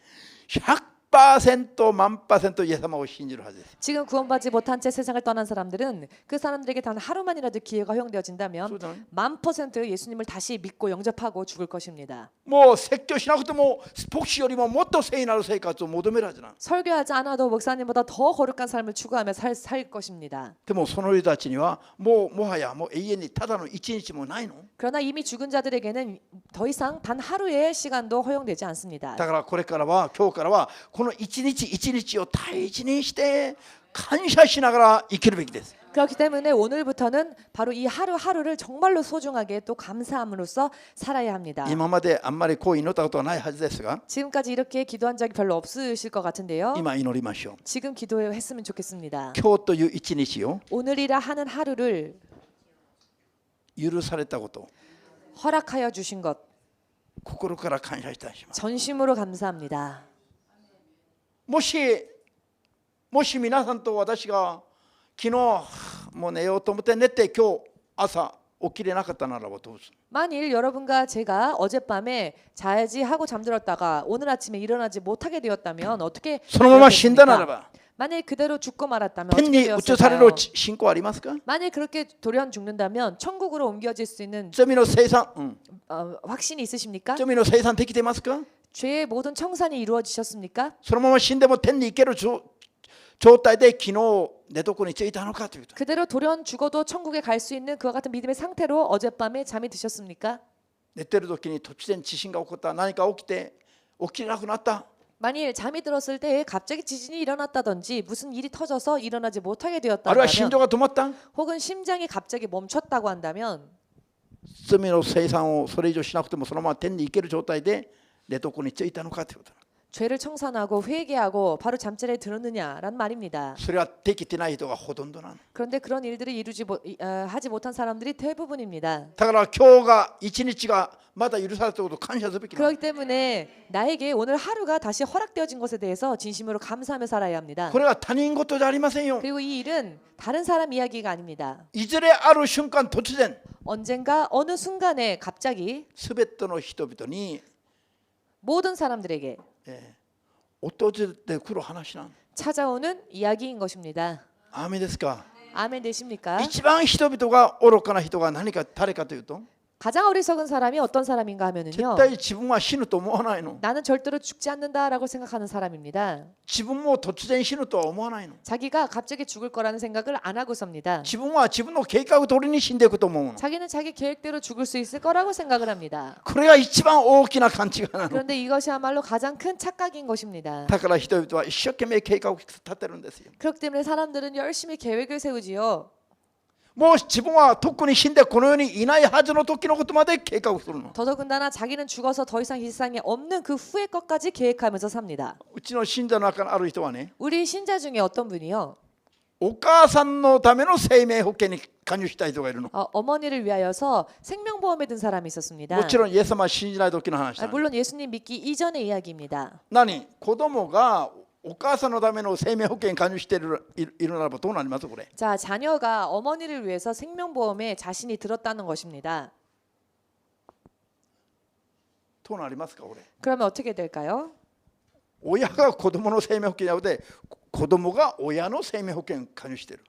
100% 万%イエス様を信じるはずです。 지금 구원받지 못한 채 세상을 떠난 사람들은 그 사람들에게 단 하루만이라도 기회가 허용되어진다면 そうだね。 1000% 예수님을 다시 믿고 영접하고 죽을 것입니다. もう説教しなくても牧師よりももっと聖なる生活を求めるはずな。 설교하지 않아도 목사님보다 더 거룩한 삶을 추구하며 살 것입니다. でもその人たちにはもはやもう永遠にただの一日もないの。 그러나 이미 죽은 자들에게는 더 이상 단 하루의 시간도 허용되지 않습니다. だからこれからは今日からはこの一日一日を大事にして感謝しながら生きるべきです。 그렇기 때문에 오늘부터는 바로 이 하루하루를 정말로 소중하게 또 감사함으로써 살아야 합니다. 今まであんまりこう祈ったことはないはずですが 지금까지 이렇게 기도한 적이 별로 없으실 것 같은데요. 今祈りましょう。 지금 기도했으면 좋겠습니다. 今日という一日を 오늘이라 하는 하루를 許されたことを 허락하여 주신 것 心から感謝いたします。 전심으로 감사합니다. もし皆さんと私が昨日もう寝ようと思って寝て今日朝起きれなかったならばどうする？ 만일 여러분과 제가 어젯밤에 자야지 하고 잠들었다가 오늘 아침에 일어나지 못하게 되었다면 어떻게 そのまま死んだなら 되었겠습니까? ば 만일 그대로 죽고 말았다면 天に 어떻게 移される 되었을까요? 信仰ありますか？ 만일 그렇게 돌연 죽는다면 천국으로 옮겨질 수 있는 罪の生産、확신이 있으십니까? 罪の生産できてますか？ 죄의 모든 청산이 이루어지셨습니까? そのまま死んでも天に行ける状態で昨日寝床についたのかというと 그대로 돌연 죽어도 천국에 갈 수 있는 그와 같은 믿음의 상태로 어젯밤에 잠이 드셨습니까? 寝てる時に突然地震が起こった、何か起きて起きれなくなった、 만일 잠이 들었을 때 갑자기 지진이 일어났다든지 무슨 일이 터져서 일어나지 못하게 あるいは心 되었다면 臓が止まった、 혹은 심장이 갑자기 멈췄다고 한다면 罪の生産をそれ以上しなくてもそのまま天に行ける状態で寝床についたのかということ。 죄를 청산하고 회개하고 바로 잠자리에 들었느냐라는 말입니다. それはできてない人がほとんどなの。 그런데 그런 일들을 하지 못한 사람들이 대부분입니다. だから今日が一日がまだ許されたことを感謝すべきなの。 그렇기 때문에 나에게 오늘 하루가 다시 허락되어진 것에 대해서 진심으로 감사하며 살아야 합니다. これは他人事じゃありませんよ。 그리고 이 일은 다른 사람 이야기가 아닙니다. いずれある瞬間突然 언젠가 어느 순간에 갑자기 すべての人々に 모든 사람들에게 訪れてくる話なの。 찾아오는 이야기인 것입니다. アーメンですか。 아멘 되십니까? 一番人々が愚かな人が誰かというと 가장 어리석은 사람이 어떤 사람인가 絶 하면은요. 対自分は死ぬと思わないの。 나는 절대로 죽지 않는다라고 생각하는 사람입니다. 自分も突然死ぬとは思わないの。 자기가 갑자기 죽을 거라는 생각을 안 하고 삽니다. 自分は自分の計画通りに死んでいくと思うの。 자기는 자기 계획대로 죽을 수 있을 거라고 생각을 합니다. これが一番大きな勘違いなの。 그런데 이것이야말로 가장 큰 착각인 것입니다. だから人々は一生懸命計画を立てるんですよ。 그렇기 때문에 사람들은 열심히 계획을 세우지요. もう自分はとっくに死んでこの世にいないはずの時のことまで計画するの。 더더군다나 자기는 죽어서 더 이상 이 세상에 없는 그 후의 것까지 계획하면서 삽니다. うちの信者の中のある人はね、 우리 신자 중에 어떤 분이요. お母さんのための生命保険に加入した人がいるの。 어머니를 위하여서 생명보험에 든 사람이 있었습니다. もちろんイエス様を信じない時の話だ。 물론 예수님 믿기 이전의 이야기입니다. 何子供がお母さんのための生命保険に加入しているならばどうなりますこれ。 자, 자녀가 어머니를 위해서 생명보험에 자신이 들었다는 것입니다. どうなりますかこれ。 그러면 어떻게 될까요? 親が子供の生命保険じゃなくて子供が親の生命保険に加入している。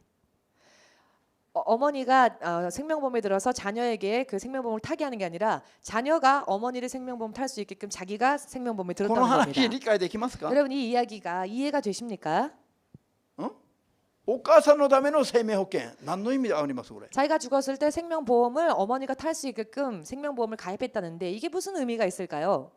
어머니가 생명보험에 들어서 자녀에게 그 생명보험을 타게 하는 게 아니라 자녀가 어머니를 생명보험 탈 수 있게끔 자기가 생명보험에 この 들었다는 話 겁니다. 理解できますか。 여러분 이 이야기가 이해가 되십니까? お母さんのための生命保険何の意味がありますこれ。 자기가 죽었을 때 생명보험을 어머니가 탈 수 있게끔 생명보험을 가입했다는데 이게 무슨 의미가 있을까요?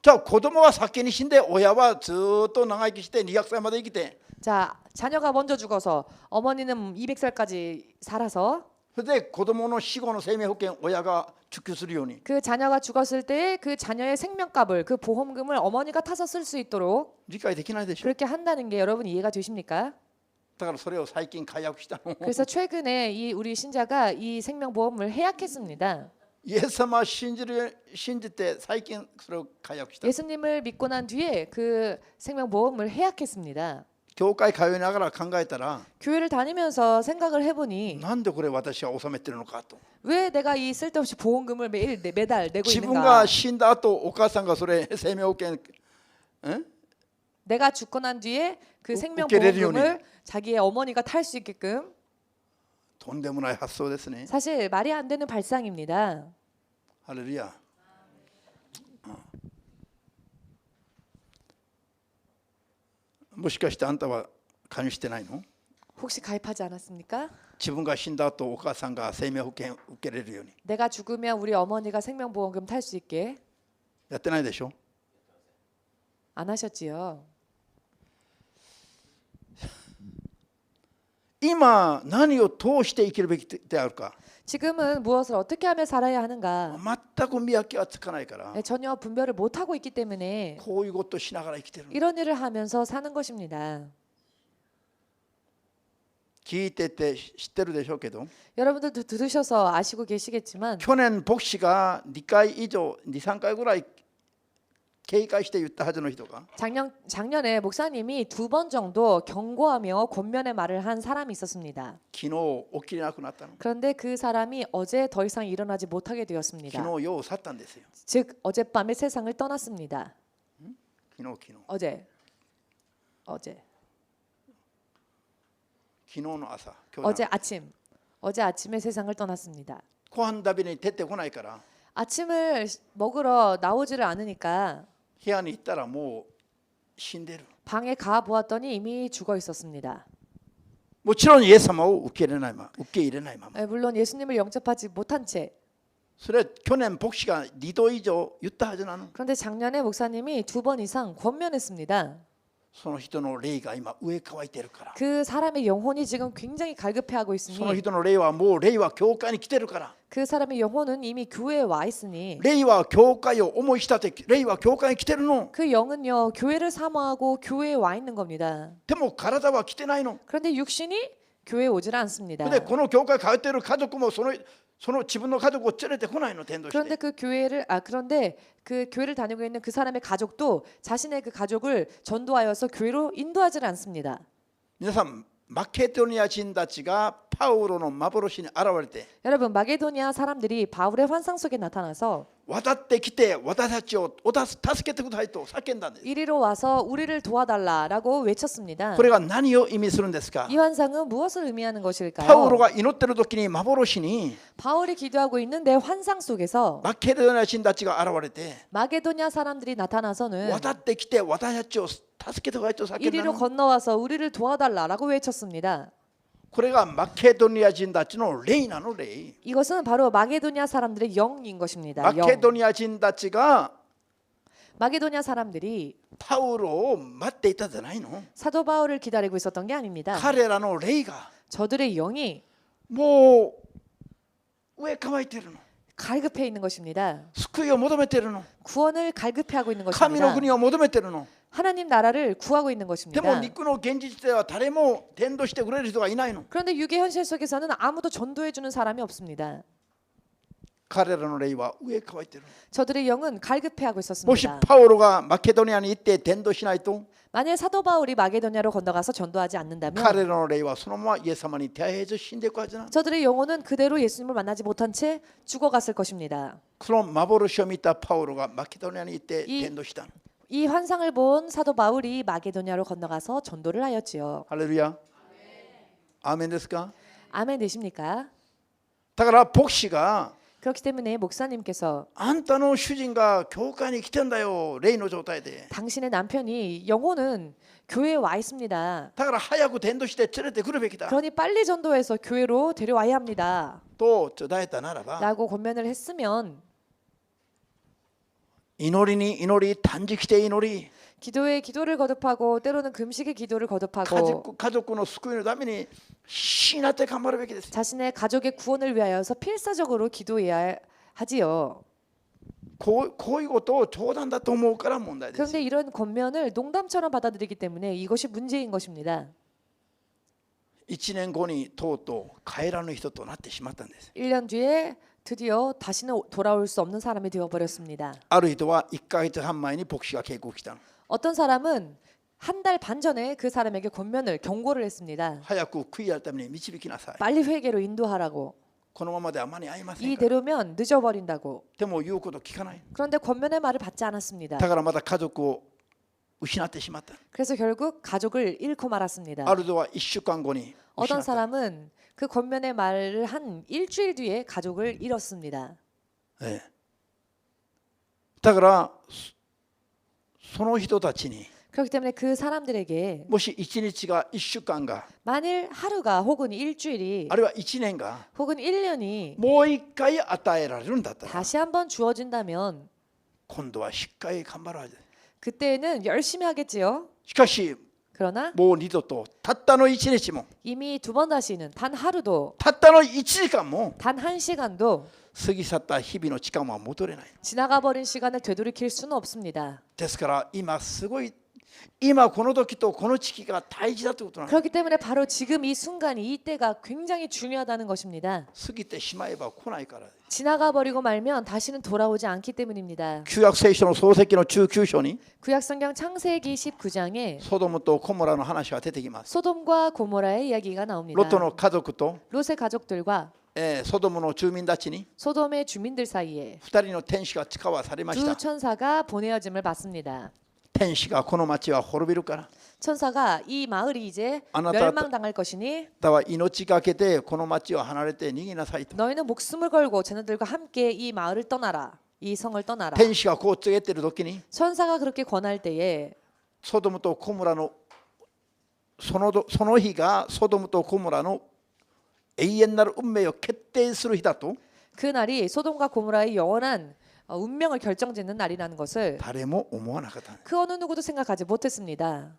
じゃあ子供は先に死んで親はずっと長生きして200歳まで生きて 자, 자녀가 먼저 죽어서 어머니는 200살까지 살아서 それで子供の死後の生命保険親が受給するように 그 자녀가 죽었을 때 그 자녀의 생명값을 그 보험금을 어머니가 타서 쓸 수 있도록 理解できないでしょ。 그렇게 한다는 게 여러분 이해가 되십니까? だからそれを最近解約したの。 그래서 최근에 이 우리 신자가 이 생명보험을 해약했습니다. イエス様を信じて最近それを解約した。 예수님을 믿고 난 뒤에 그 생명보험을 해약했습니다. 教会通いながら考えたら 교회를 다니면서 생각을 해보니 なんでこれ私は納めてるのかと。 왜 내가 이 쓸데없이 보험금을 매달 내고 自分 있는가? が死んだ後お母さんがそれ生命保険 내가 죽고 난 뒤에 그 웃게 생명보험금을 자기의 어머니가 탈 수 있게끔 とんでもない発想ですね。 사실 말이 안 되는 발상입니다. ハレルヤ。もしかしてあんたは加入してないの？ 혹시 가입하지 않았습니까? 自分が死んだ後お母さんが生命保険受けれるように 내가 죽으면 우리 어머니가 생명보험금 탈 수 있게 やってないでしょ。 안 하셨지요. 今何を通して生きるべきであるか 지금은 무엇을 어떻게 하며 살아야 하는가? 全く見分けはつかないから 전혀 분별을 못 하고 있기 때문에 こういうことをしながら生きてる。 이런 일을 하면서 사는 것입니다. 聞いてて知ってるでしょうけど 여러분들도 들으셔서 아시고 계시겠지만 去年牧師が2回以上2、3回ぐらい警戒して言ったはずの人が 작년에 목사님이 2번 정도 경고하며 권면의 말을 한 사람이 있었습니다. 昨日起きれなくなったの。 그런데 그 사람이 어제 더 이상 일어나지 못하게 되었습니다. 昨日世を去ったんですよ。 즉 어젯밤에 세상을 떠났습니다. 昨日 어제 昨日の朝今日 어제 아침에 세상을 떠났습니다. ご飯食べに出てこないから 아침을 먹으러 나오지를 않으니까 部屋に行ったらもう死んでる。 방에 가 보았더니 이미 죽어 있었습니다. もちろんイエス様を受け入れないまま 물론 예수님을 영접하지 못한 채 それは去年牧師が2度以上言ったはずなの。 그런데 작년에 목사님이 2번 이상 권면했습니다. その人の霊が今上乾いてるから 그 사람의 영혼이 지금 굉장히 갈급해하고 その 있으니 人の霊はもう霊は教会に来てるから 그 사람의 영혼은 이미 교회에 와 있으니 霊は教会を思いしたて霊は教会に来てるの。 그 영은요 교회를 사모하고 교회에 와 있는 겁니다. でも体は来てないの。 그런데 육신이 교회에 오질 않습니다. でこの教会通っている家族もその自分の家族を連れてこないの。伝道し 그런데 て 그런데 그 교회를 다니고 있는 그 사람의 가족도 자신의 그 가족을 전도하여서 교회로 인도하지 않습니다. 皆さんマケドニア人たちがパウロの幻に現れて 여러분 마게도니아 사람들이 바울의 환상 속에 나타나서 渡ってきて私たちを助けてくださいと叫んだんです。 이리로 와서 우리를 도와달라라고 외쳤습니다. これが何を意味するんですか。 이 환상은 무엇을 의미하는 パウロ 것일까요? が祈ってる時に幻に 바울이 기도하고 있는데 환상 속에서 マケドニア人たちが現れて 마게도냐 사람들이 나타나서는 渡ってきて私たちを助けてくださいと叫んだ 이리로 の。 건너와서 우리를 도와달라라고 외쳤습니다. これがマケドニア人たちの霊なの。霊 이것은 바로 마게도냐 사람들의 영인 것입니다. マケ 영. ドニア人たちが 마게도냐 사람들이 パウロを待っていたじゃないの。 사도 바울을 기다리고 있었던 게 아닙니다. 彼らの霊が 저들의 영이 もう上乾いてるの。 갈급해 있는 것입니다. 救いを求めてるの。 구원을 갈급해하고 있는 神の 것입니다. 国を求めてるの。 하나님 나라를 구하고 있는 でも 것입니다. 肉の現実では誰も伝道してくれる人がいないの。 그런데 육의 현실 속에서는 아무도 전도해 주는 사람이 없습니다. 彼らの霊は上乾いてる。 저들의 영은 갈급해하고 もし 있었습니다. パウロがマケドニアに行って伝道しないと 만일 사도 바울이 마게도냐로 건너가서 전도하지 않는다면 彼らの霊はそのままイエス様に手合えず死んでいくはずなの。 저들의 영혼은 그대로 예수님을 만나지 못한 채 죽어갔을 것입니다. その幻を見たパウロがマケドニアに行って伝道したの。 이 환상을 본 사도 바울이 마게도냐로 건너가서 전도를 하였지요. ハレルヤ。アーメンですか。 아멘 되십니까? だから牧師が 그렇기 때문에 목사님께서 あんたの主人が教会に来てんだよ、霊の状態で。 당신의 남편이 영혼은 교회에 와 있습니다. だから早く伝道して連れてくるべきだ 그러니 빨리 전도해서 교회로 데려와야 합니다. と伝えたならば、 라고 권면을 했으면 祈りに祈り、断食して祈り、 기도에 기도를 거듭하고 때로는 금식의 기도를 거듭하고 家族の救いのために必死になって頑張るべきです。 자신의 가족의 구원을 위하여서 필사적으로 기도해야 하지요. こういうことを冗談だと思うから問題です。 그런데 이런 권면을 농담처럼 받아들이기 때문에 이것이 문제인 것입니다. 1年後にとうとう帰らぬ人となってしまったんです。 1년 뒤에 드디어 다시는 돌아올 수 없는 사람이 되어버렸습니다. ある人は1ヶ月半前に牧師が警告したの。 어떤 사람은 한 달 반 전에 그 사람에게 권면을 경고를 했습니다. 早く悔い改めに導きなさい。 빨리 회개로 인도하라고. このままでは間に合いませんから。 이대로면 늦어버린다고. でも言うこと聞かない。 그런데 권면의 말을 받지 않았습니다. だからまた家族を失ってしまった。 그래서 결국 가족을 잃고 말았습니다. ある人は1週間後に 어떤 失った。 사람은 그 권면의 말을 한 일주일 뒤에 가족을 잃었습니다. ええ、だからその人たちに 그렇기 때문에 그 사람들에게 もし1日が1週間が 만일 하루가 혹은 일주일이 あるいは1年が 혹은 1년이 もう一回与えられるんだったら 다시 한번 주어진다면 今度はしっかり頑張るはずです。 그때는 열심히 하겠지요. しかし 그러나 もう二度とたったの1日も 이미 두 번 다시는 단 하루도 たったの1時間も 단 한 시간도 過ぎ去った日々の時間は戻れない。 지나가 버린 시간을 되돌이킬 수는 없습니다. ですから今すごい今この時とこの時期が大事だということなんです。 그렇기 때문에 바로 지금 이 순간이 이때가 굉장히 중요하다는 것입니다. 過ぎてしまえば来ないからです。 지나가 버리고 말면 다시는 돌아오지 않기 때문입니다. 旧約聖書の創世記の19章に 구약성경 창세기 19장에 ソドムとコモラの話が出てきます。 소돔과 고모라의 이야기가 ロ 나옵니다. トの家族と、 롯의 가족들과 ソドムの住民たちに 소돔의 주민들 사이에 2人の天使が使わされまし 두 た。 천사가 보내어짐을 받습니다. 天使がこの町は滅びるから、 천사가 이 마을이 이제 아나타- 멸망당할 것이니 だは命がけてこの町を離れて逃げなさいと。 너희는 목숨을 걸고 자녀들과 함께 이 마을을 떠나라. 이 성을 떠나라. 天使がこう告げている時に、 천사가 그렇게 권할 때에 ソドムとコモラのその日がソドムとコモラの永遠なる運命を決定する日だと 그날이 소돔과 고모라의 영원한 운명을 결정짓는 날이라는 것을 誰も思わなかった。 그 어느 누구도 생각하지 못했습니다.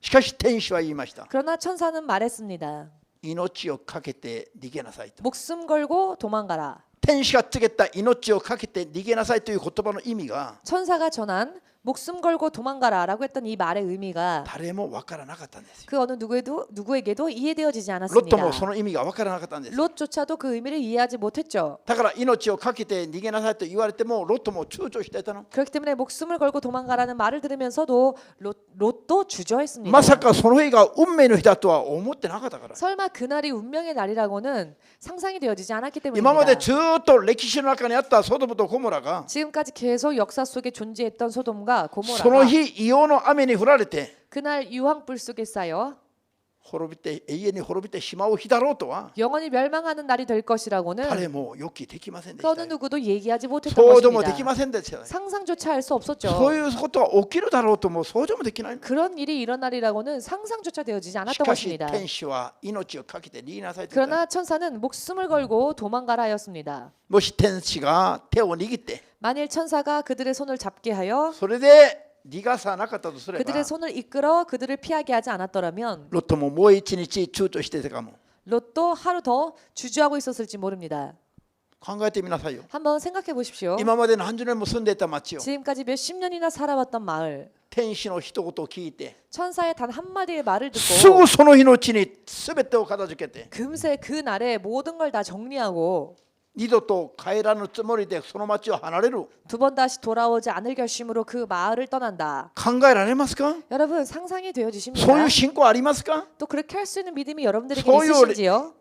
しかし天使は言いました。 그러나 천사는 말했습니다. 命をかけて逃げなさいと。 목숨 걸고 도망가라. 天使が告げた命をかけて逃げなさいという言葉の意味が 천사가 전한 목숨 걸고 도망가라라고 했던 이 말의 의미가 誰も分からなかったんですよ。 그 어느 누구에게도 이해되어지지 ロッ 않았습니다. トもその意味が分からなかったんです。 롯조차도 그 의미를 이해하지 못했죠. だから命をかけて逃げなさいと言われてもロットも躊躇していたの。 그렇기 때문에 목숨을 걸고 도망가라는 말을 들으면서도 롯도 주저했습니다. まさかその日が運命の日だとは思ってなかったから。 설마 그날이 운명의 날이라고는 상상이 되어지지 않았기 今まで 때문입니다. ずっと歴史の中にあったソドムとゴモラが 지금까지 계속 역사 속에 존재했던 소돔과 その 고모라가 日異様の雨に降られて 그날 유황불 속에 쌓여 滅びて永遠に滅びてしまう日だろうとは 영원히 멸망하는 날이 될 誰 것이라고는 も予期できませんで 그 し 어느 た。 누구도 얘기하지 못했던 想像もでき 것입니다. ませんでした。 상상조차 할 수 そう 없었죠. いうことは起きるだろうとも想像もできない。 그런 일이 일어나리라고는 상상조차 되어지지 し 않았던 かし 것입니다. 天使は命をかけて逃げなさいと言った。 그러나 천사는 목숨을 걸고 도망가라 하였습니다. もし天使が手を握って 만일 천사가 그들의 손을 잡게 하여 それで逃がさなかったとすれば 그들의 손을 이끌어 그들을 피하게 하지 않았더라면 ロットももう一日躊躇してたかも。 롯도 하루 더 주저하고 있었을지 모릅니다. 考えてみなさいよ。 한번 생각해 보십시오. 今まで何十年も住んでいた町を 지금까지 몇십 년이나 살아왔던 마을, 天使の一言を聞いて 천사의 단 한마디의 말을 す 듣고 ぐその日のうちに全てを片付けて 금세 그 날에 모든 걸 다 정리하고 二度と帰らぬつもりでその町を離れる 두 번 다시 돌아오지 않을 결심으로 그 마을을 떠난다. 考えられますか？ 여러분 상상이 そう 되어지십니까? いう信仰ありますか？ 또 그렇게 할 수 있는 믿음이 여러분들에게 소유- 있으신지요?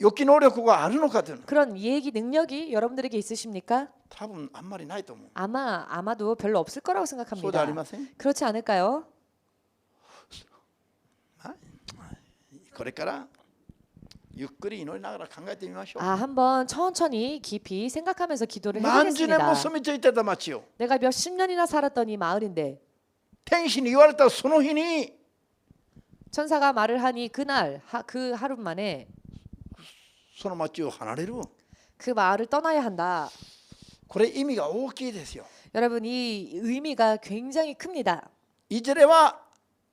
予期能力があるのかというの 그런 예기 능력이 여러분들에게 있으십니까? 多分あんまりないと思う。 아마도 별로 없을 거라고 そうであ 생각합니다. りません？ 그렇지 않을까요? これからゆっくり祈りながら考えてみましょう。 한번 천천히 깊이 생각하면서 기도를 何十年 해보겠습니다. も住み着いてた町を 내가 몇십 년이나 살았던 이 마을인데 天使に言われたその日に 천사가 말을 하니 그날 그 하루 만에 その町を離れる。 그 마을을 떠나야 한다. これ意味が大きいですよ。 여러분 이 의미가 굉장히 큽니다. いずれは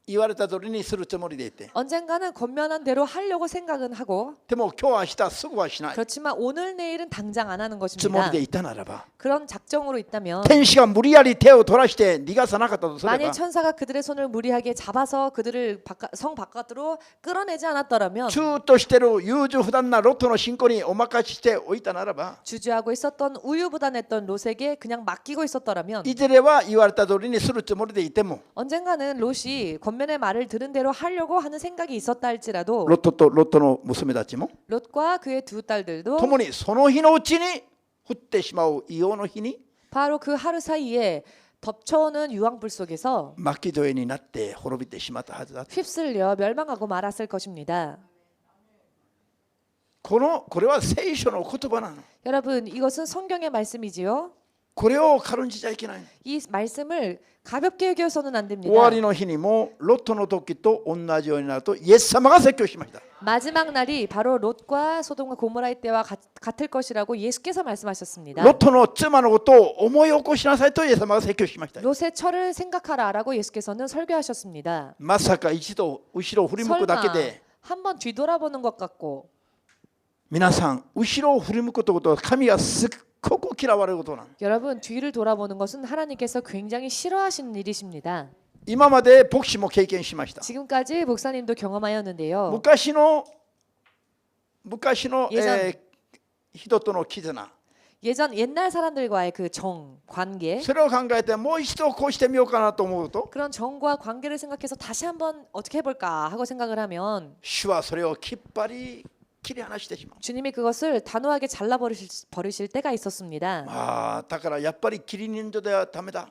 言われた通りにするつもりでいて、 언젠가는 권면한 대로 하려고 생각은 하고 でも今日明日すぐはしない 그렇지만 오늘 내일은 당장 안 하는 つもり 것입니다. でいたならば、 그런 작정으로 있다면 天使が無理やり手を取らして逃がさなかったとすれ 만일 ば、 천사가 그들의 손을 무리하게 잡아서 그들을 성 바깥으로 끌어내지 않았더라면 ずっとしてる優柔不断なロットの信仰にお任せしておいたならば、 주저하고 있었던 우유부단했던 롯에게 그냥 맡기고 있었더라면 いずれは言われた通りにするつもりでいても、 언젠가는 롯이 권면의 말을 들은 대로 하려고 하는 생각이 있었다 할지라도 ロットとロットの娘たちも 롯과 그의 두 딸들도 共にその日のうちに降ってしまう異様の日に 바로 그 하루 사이에 덮쳐오는 유황불 속에서 巻き添えになって滅びてしまったはずだ。 휩쓸려 멸망하고 말았을 것입니다. これは聖書の言葉なの。 여러분 이것은 성경의 말씀이지요. これを軽んじちゃいけない。 이 말씀을 가볍게 여겨서는 안 終 됩니다. わりの日にもロットの時と同じようになるとイエス様が説教しました。 마지막 날이 바로 롯과 소돔과 고모라의 때와 같을 것이라고 예수께서 말씀하셨습니다. ロットの妻のことを思い起こしなさいとイエス様が説教しました。 롯의 처를 생각하라라고 예수께서는 설교하셨습니다. まさか一度後ろを振り向くだけ 설마 で 한번 뒤돌아보는 것 같고 皆さん後ろを振り向くということは神がすっごく嫌われることなの。 여러분 뒤를 돌아보는 것은 하나님께서 굉장히 싫어하시는 일이십니다. 今まで牧師も経験しました。 지금까지 목사님도 경험하였는데요. 昔の、예전 人との絆、 옛날 사람들과의 그 관계 それを考えてもう一度こうしてみようかなと思うと、 그런 정과 관계를 생각해서 다시 한번 어떻게 해볼까 하고 생각을 하면 主はそれをきっぱり切り離してしまう。 주님이 그것을 단호하게 잘라버리실 때가 있었습니다. だからやっぱり切り人ではダメだ。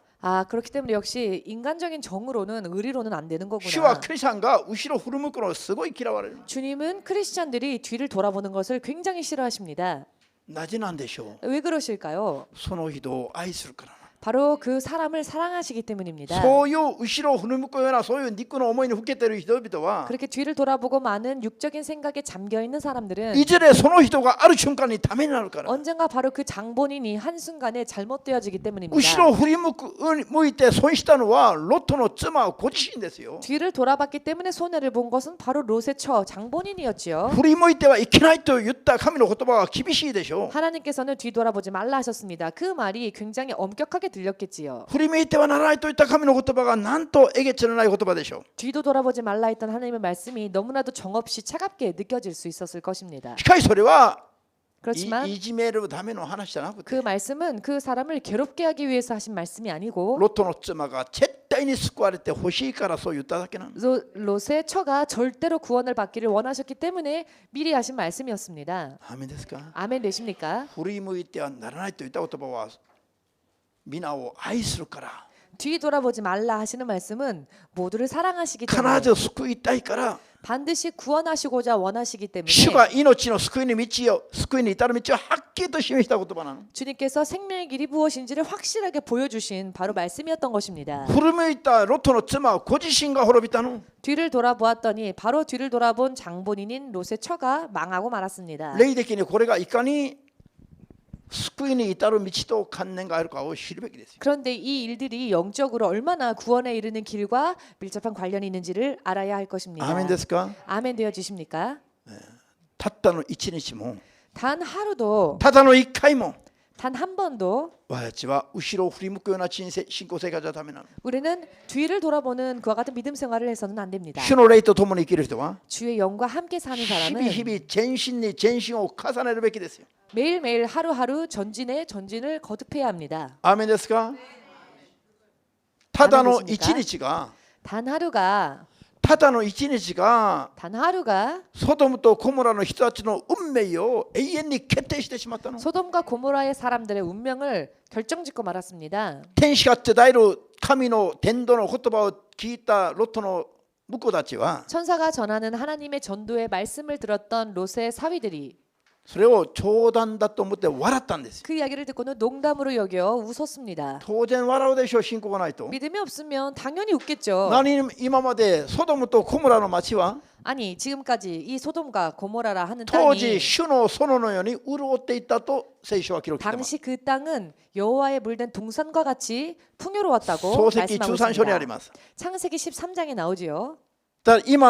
그렇기 때문에 역시 인간적인 정으로는 의리로는 안 되는 主は 거구나. クリスチャンが後ろ振り向くのをすごい嫌われる。 주님은 크리스찬들이 뒤를 돌아보는 것을 굉장히 싫어하십니다. なぜなんでしょう。 왜 그러실까요? その人を愛するから。 바로 그 사람을 사랑하시기 때문입니다. そういう後ろを振り向くようなそういう肉の思いにふけている人々は 그렇게 뒤를 돌아보고 많은 육적인 생각에 잠겨 있는 사람들은 いずれその人がある瞬間にためになるから。 언젠가 바로 그 장본인이 한순간에 잘못되어지기 때문입니다. 後ろを振り向いて損したのはロットの妻ご自身ですよ。 뒤를 돌아봤기 때문에 손해를 본 것은 바로 롯의 처 장본인이었지요. 振り向いてはいけないと言った神の言葉は厳しいでしょう。 하나님께서는 뒤돌아보지 말라 하셨습니다. 그 말이 굉장히 엄격하게 들렸겠지요. 振り向いてはならないと言った神の言葉がなんとえげつのない言葉でしょう。 뒤도 돌아보지 말라 했던 하나님의 말씀이 너무나도 정없이 차갑게 느껴질 수 있었을 것입니다. しかしそれは 그렇지만 いじめるための話じゃなく 그 て、 말씀은 그 사람을 괴롭게 하기 위해서 하신 말씀이 아니고 ロットの妻が絶対に救われてほしいからそう言っただけなの。 롯의 처가 절대로 구원을 받기를 원하셨기 때문에 미리 하신 말씀이었습니다. アーメンですか。 아멘 되십니까? 振り向いてはならないと言った言葉は皆を愛するから、 뒤 돌아보지 말라 하시는 말씀은 모두를 사랑하시기 必 때문에 ず救いたいから、 반드시 구원하시고자 원하시기 때문에 主が命の救いに救いに至る道をはっきりと示した言葉なの。 주님께서 생명의 길이 무엇인지를 확실하게 보여주신 바로 말씀이었던 것입니다. 振り向いたロットの妻はご自身が滅びたの。 뒤를 돌아보았더니 바로 뒤를 돌아본 장본인인 롯의 처가 망하고 말았습니다. 霊的にこれがいかに救いに至る道と関連があるかを知るべきですよ。 그런데 이 일들이 영적으로 얼마나 구원에 이르는 길과 밀접한 관련이 있는지를 알아야 할 것입니다. アーメンですか。 아멘 되어지십니까? たったの一日も단 하루도 ただの一回も 단 한 번도 私たちは後ろを振り向くような信仰生活はダメなの。 우리는 뒤를 돌아보는 그와 같은 믿음 생활을 해서는 안 됩니다. 主の霊と共に生きる人は 주의 영과 함께 사는 日々 사람은 日々前進に前進を重ねるべきですよ。 매일매일 하루하루 전진에 전진을 거듭해야 합니다. アーメンですか？ただの一日が 단 하루가 ただの一日が 단 하루가 ソドムとゴモラの人たちの運命を永遠に決定してしまったの。 소돔과 고모라의 사람들의 운명을 결정짓고 말았습니다. 天使が伝える神の天道の言葉を聞いたロットの婿たちは 천사가 전하는 하나님의 전도의 말씀을 들었던 롯의 사위들이 それを冗談だと思って笑ったんですよ。 그 이야기를 듣고는 농담으로 여겨 웃었습니다. 当然笑うでしょう、信仰がないと。 믿음이 없으면 당연히 웃겠죠. 何今までソドムとゴモラの町は 아니 지금까지 이 소돔과 고모라라 하는 当時 땅이 主の園のように潤っていたと聖書は記録しています。 당시 그 땅은 여호와의 물된 동산과 같이 풍요로웠다고 創世記 말씀하고 13章にあり 있습니다. ます。 창세기 13장에 나오지요. だから今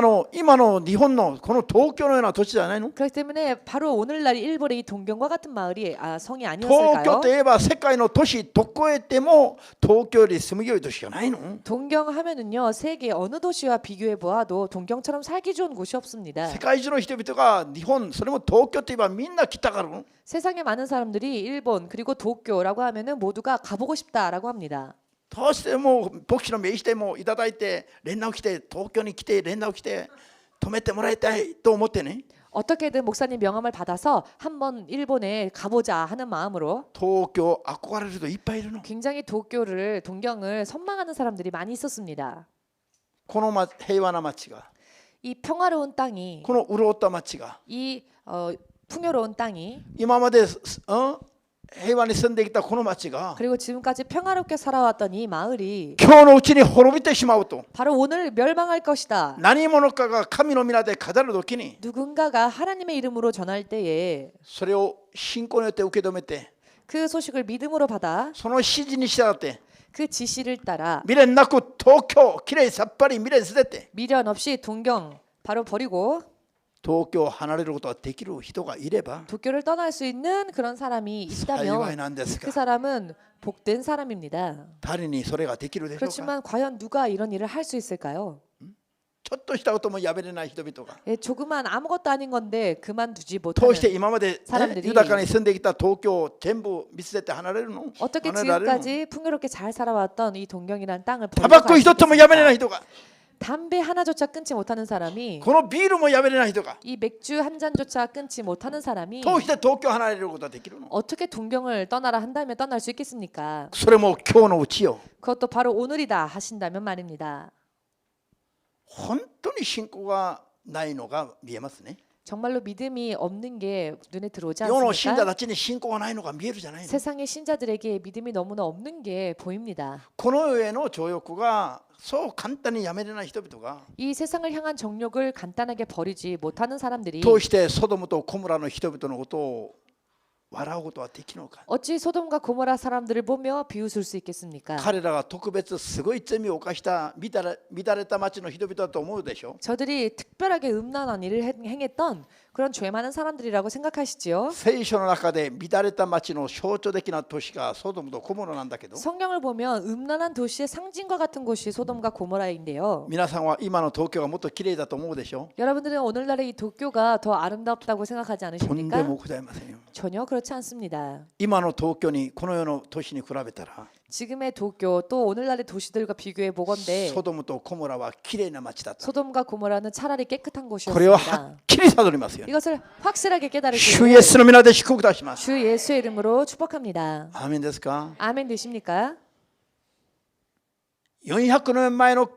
の日本のこの東京のような土地じゃないの？ 그렇기 때문에 바로 오늘날 일본의 이 동경과 같은 마을이 성이 東京 아니었을까요? といえば世界の都市どこへ行っても東京より住みよい都市がないの？ 동경하면은요 세계 어느 도시와 비교해 보아도 동경처럼 살기 좋은 곳이 없습니다. 世界中の人々が日本、それも東京といえばみんな来たからの。 세상에 많은 사람들이 일본 그리고 도쿄라고 하면은 모두가 가보고 싶다라고 합니다. どうしても牧師の名刺でもいただいて連絡来て東京に来て連絡来て泊めてもらいたいと思ってね。 어떻게든 목사님 명함을 받아서 한번 일본에 가보자 하는 마음으로 東京憧れる人いっぱいいるの。 굉장히 도쿄를 동경을 선망하는 사람들이 많이 있었습니다. この平和な町が 이 평화로운 땅이 この潤った町が 이 풍요로운 땅이 今まで、平和に住んできたこの町が 그리고 지금까지 평화롭게 살아왔던 이 마을이 今日のうちに滅びてしまうと 바로 오늘 멸망할 것이다. 何者かが神の皆で語る時に 누군가가 하나님의 이름으로 전할 때에 それを信仰によって受け止めて 그 소식을 믿음으로 받아 その指示に従って 그 지시를 따라 未練なく東京きれいさっぱり未練捨てて 미련 없이 동경 바로 버리고 東京を離れることができる人がいれば 도쿄를 떠날 수 있는 그런 사람이 幸い 있다면 なんです 그 が 사람은 복된 사람입니다. 誰にそれができるでしょうか。 그렇지만 과연 누가 이런 일을 할 수 있을까요? ちょっとしたこともやめれない人々が 예, 조그만 아무것도 아닌 건데 그만두지 どう 못하는 して今まで、ね、 사람들이 豊かに住んできた東京を全部見捨てて離れるの？ 어떻게 離れられるの？ 지금까지 풍요롭게 잘 살아왔던 이 동경이라는 땅을 タバ 버리고 コ 갈 一 수 つもやめれない 있겠습니까? 人が 담배 하나조차 끊지 못하는 사람이 このビールもやめれない人が 이 맥주 한 잔조차 끊지 못하는 사람이 どうして東京を離れることができるの？ 어떻게 동경을 떠나라 한다면 떠날 수 있겠습니까? それも今日のうちよ。 그것도 바로 오늘이다 하신다면 말입니다. 本当に信仰がないのが見えますね。 정말로 믿음이 없는 게 눈에 들어오지 世の信者 않습니까? たちに信仰がないのが見えるじゃないの。 세상의 신자들에게 믿음이 너무나 없는 게 보입니다. この世への情欲がそう簡単にやめれない人々が 이 세상을 향한 정욕을 간단하게 버리지 못하는 사람들이 どうしてソドムとゴモラの人々のことを笑うことはできるのか。 어찌 소돔과 고모라 사람들을 보며 비웃을 수 있겠습니까? 彼らが特別すごい罪を犯した乱れた町の人々だと思うでしょ。 저들이 특별하게 음란한 일을 행했던 그런 죄 많은 사람들이라고 생각하시지요? 聖書の中で乱れた町の象徴的な都市がソドムとゴモラなんだけど 성경을 보면 음란한 도시의 상징과 같은 곳이 소돔과 고모라인데요. 皆さんは今の東京がもっと綺麗だと思うでしょ。 여러분들은 오늘날의 이 도쿄가 더 아름답다고 생각하지 とんで 않으십니까? もございませんよ。 전혀 그렇지 않습니다. 今の東京にこの世の都市に比べたら 지금의 도쿄 또 오늘날의 도시들과 비교해 보건대 ソドムとゴモラは綺麗な町だった。 소돔과 고모라는 차라리 깨끗한 これをは 곳이었습니다. っきり悟りますよ。 이것을 확실하게 깨달을 수 主イ 있는 エスの皆で祝福出します。 주 예수의 이름으로 축복합니다. アーメンですか。 아멘 되십니까? 400年前の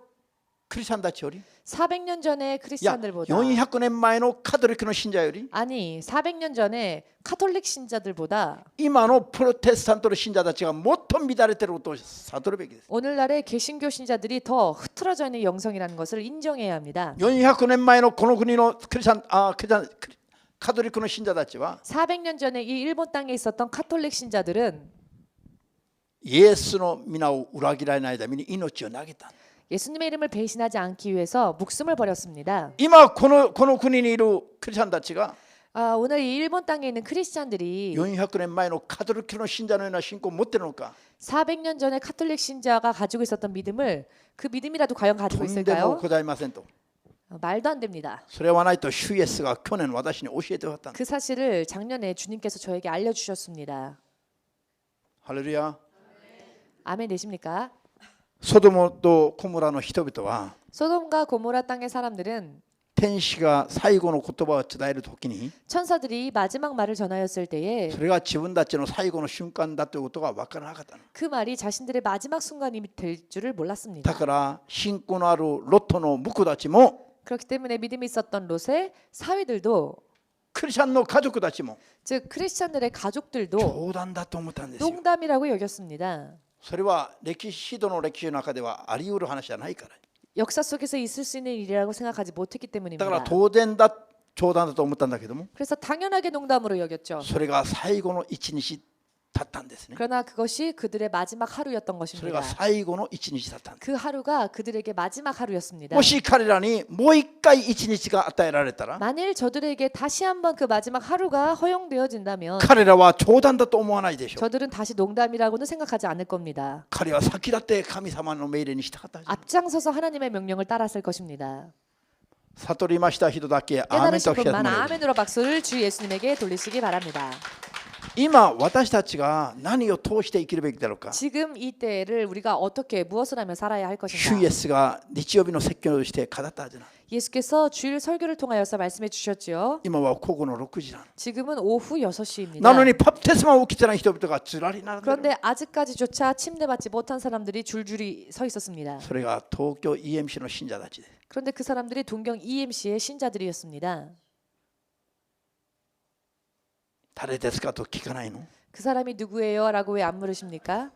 クリスチャンたちより 400년 전의 いや 크리스찬들보다 400年前のカトリックの信者より 아니 400년 전에 카톨릭 신자들보다 今のプロテスタントの信者たちがもっと乱れていることを悟るべきです。 오늘날의 개신교 신자들이 더 흐트러져 있는 영성이라는 것을 인정해야 합니다. 400年前のこの国のクリスチャンカトリックの信者たちは 400년 전에 이 일본 땅에 있었던 카톨릭 신자들은 イエスの皆を裏切られないために命を投げた。 예수님의 이름을 배신하지 않기 위해서 목숨을 버렸습니다. 今この国にいるクリスチャンたちが 오늘 이 일본 땅에 있는 크리스찬들이 400年前のカトリックの信者のような信仰を持ってるのか。 400년 전에 카톨릭 신자가 가지고 있었던 믿음을 그 믿음이라도 과연 と 가지고 んでも 있을까요? ございませんと。 말도 안 됩니다. それはないと主イエスが去年私に教えてくださったんです。 그 사실을 작년에 주님께서 저에게 알려주셨습니다. ハレルヤ。 아멘 되십니까? ソドムとコモラの人々は 소돔과 고모라 땅의 사람들은 天使が最後の言葉を伝えるときに 천사들이 마지막 말을 전하였을 때에 それが自分たちの最後の瞬間だということが分からなかったの。 그 말이 자신들의 마지막 순간이 될 줄을 몰랐습니다. だから信仰のあるロットの婿たちも 그렇기 때문에 믿음이 있었던 롯의 사위들도 クリスチャンの家族たちも 즉 크리스찬들의 가족들도 冗談だと思ったんですよ。 농담이라고 여겼습니다. それはシードの歴史の中ではあり得る話じゃないから。 역사 속에서 있을 수 있는 일이라고 생각하지 못했기 だから 때문입니다. 当然だ冗談だと思ったんだけども 그래서 당연하게 농담으로 여겼죠. それが最後の一日だったんですね。 그러나 그것이 그들의 마지막 하루였던 それが 것입니다. 最後の一日だったんです。 그 하루가 그들에게 마지막 하루였습니다. もし彼らにもう一回一日が与えられたら 만일 저들에게 다시 한번 그 마지막 하루가 허용되어진다면 彼らは冗談だと思わないでしょう。 저들은 다시 농담이라고는 생각하지 않을 겁니다. 彼は先立って神様の命令に従った。 앞장서서 하나님의 명령을 따랐을 것입니다. 悟りました人だけアーメン 깨달으신 とおっしゃって 분만 もらえる。 아멘으로 박수를 주 예수님에게 돌리시기 바랍니다. 今私たちが何を通して生きるべきだろうか。 지금 이 때를 우리가 어떻게 무엇을 하며 살아야 할 主イ 것인가? エスが日曜日の説教をして語ったはずな。 예수께서 주일 설교를 통하여서 말씀해 주셨지요. 今は午後の6時なの。 지금은 오후 6시입니다. なのにバプテスマを受けてない人々がずらり並んでる。 그런데 아직까지조차 침례받지 못한 사람들이 줄줄이 서 있었습니다. それが東京 EMC の信者たちで。 그런데 그 사람들이 동경 EMC의 신자들이었습니다. 誰ですかと聞かないの。 그 사람이 누구예요? 라고 왜 안 물으십니까?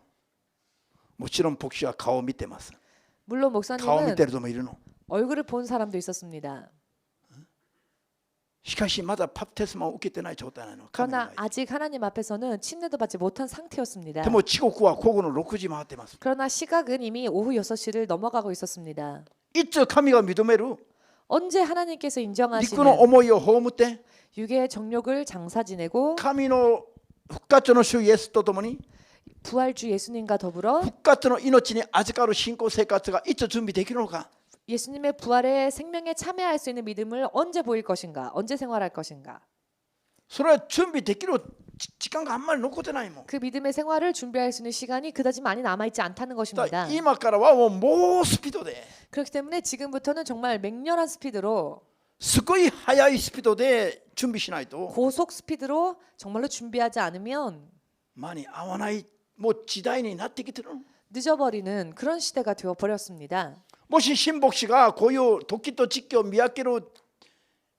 もちろん牧師は顔を見てます。 물론 顔を見 목사님은 てる人もいるの。 얼굴을 본 사람도 있었습니다. しかしまだバプテスマを受けてない状態なの。神の 그러나 前で 아직 하나님 앞에서는 침례도 받지 못한 상태였습니다. でも時刻は午後の6時回ってます。 그러나 시각은 이미 오후 6시를 넘어가고 있었습니다. いつ神が認める 언제 하나님께서 肉の 인정하시는 思いを葬って 육의 정욕을 장사 지내고 神の復活の主イエスとともに 부활주 예수님과 더불어 復活の命に預かる信仰生活がいつ準備できるのか。 예수님의 부활의 생명에 참여할 수 있는 믿음을 언제 보일 것인가? 언제 생활할 것인가? それは準備できる時間があんまり残ってないもん。 그 믿음의 생활을 준비할 수 있는 시간이 그다지 많이 남아 있지 않다는 だから 것입니다. 今からはもうスピードで 그렇기 때문에 지금부터는 정말 맹렬한 스피드로 すごい速いスピードで準備しないと 고속 스피드로 정말로 준비하지 않으면 間に合わないもう時代になってきてるの。 늦어버리는 그런 시대가 되어 버렸습니다. もし新牧師がこういう時と時期を見分ける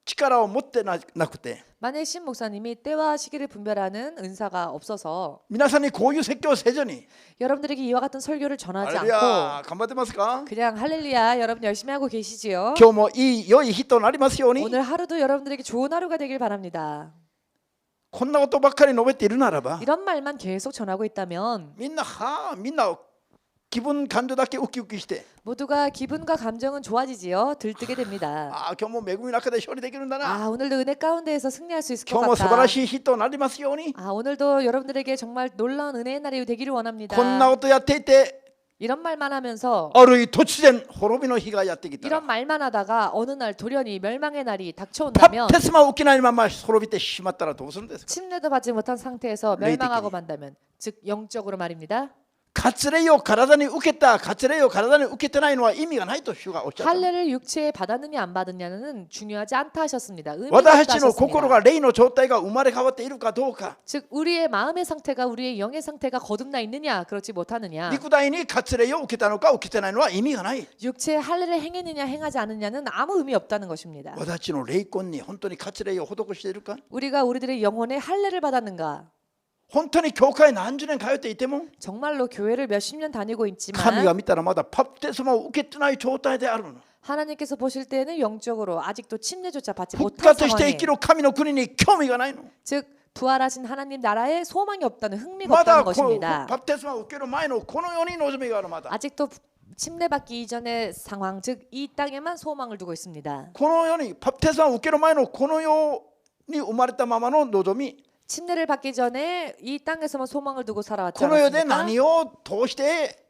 力を持ってなくて 만일 신 목사님이 때와 시기를 분별하는 은사가 없어서 皆さんにこういう説教をせずに 여러분들에게 이와 같은 설교를 あ 전하지 れや 않고 頑張ってますか。 그냥 할렐루야 여러분 열심히 하고 계시지요? 今日もいい良い日となりますように。 오늘 하루도 여러분들에게 좋은 하루가 되길 바랍니다. こんなことばっかり述べているならば 이런 말만 계속 전하고 있다면 みんな気分感情だけウキウキして 모두가 기분과 감정은 좋아지지요. 들뜨게 됩니다. 今日も恵みの中で勝利できるんだな。 오늘도 은혜 가운데에서 승리할 수 있을 것 今日も素晴 같다. らしい日となりますように。 오늘도 여러분들에게 정말 놀라운 은혜의 날이 되기를 원합니다. こんなことやっていて 이런 말만 하면서 ある日突然滅びの日がやってきたら 이런 말만 하다가 어느 날 돌연히 멸망의 날이 バ 닥쳐온다면 プテスマを受けないまま滅びてしまったらどうするんですか。 침례도 받지 못한 상태에서 레이디끼리. 멸망하고 만다면 즉 영적으로 말입니다. 割礼を体に受けた割礼を体に受けてないのは意味がないと主がおっしゃった。 할례를 육체에 받았느냐 안 받았느냐는 중요하지 않다 하셨습니다. 의미가 私 없다 たちの心 하셨습니다. が霊の状態が生まれ変わっているかどうか。 즉 우리의 마음의 상태가 우리의 영의 상태가 거듭나 있느냐 그렇지 못하느냐 肉体に割礼を受けたのか受けてないのは意味がない。 육체에 할례를 행했느냐 행하지 않느냐는 아무 의미 없다는 것입니다. 私たちの霊魂に本当に割礼を施しているか。 우리가 우리들의 영혼에 할례를 받았는가? 本当に教会何十年通っていても 정말로 교회를 몇십 년 다니고 神 있지만 が見たらまだバプテスマを受けてない状態であるの。 하나님께서 보실 때는 영적으로 아직도 침례조차 받지 復 못한 活して生 상황에 きる神の国に興味がないの。 즉 부활하신 하나님 나라에 소망이 없다는 흥미가 ま 없다는 だこの 것입니다. バプテスマを受ける前のこの世に望みがある。まだ 아직도 침례받기 이전의 상황 즉 이 땅에만 소망을 두고 있습니다. この世にバプテスマを受ける前のこの世に生まれたままの望み、 침례를 받기 전에 이 땅에서만 소망을 두고 살아왔지 この世で 않았습니까? 何を通して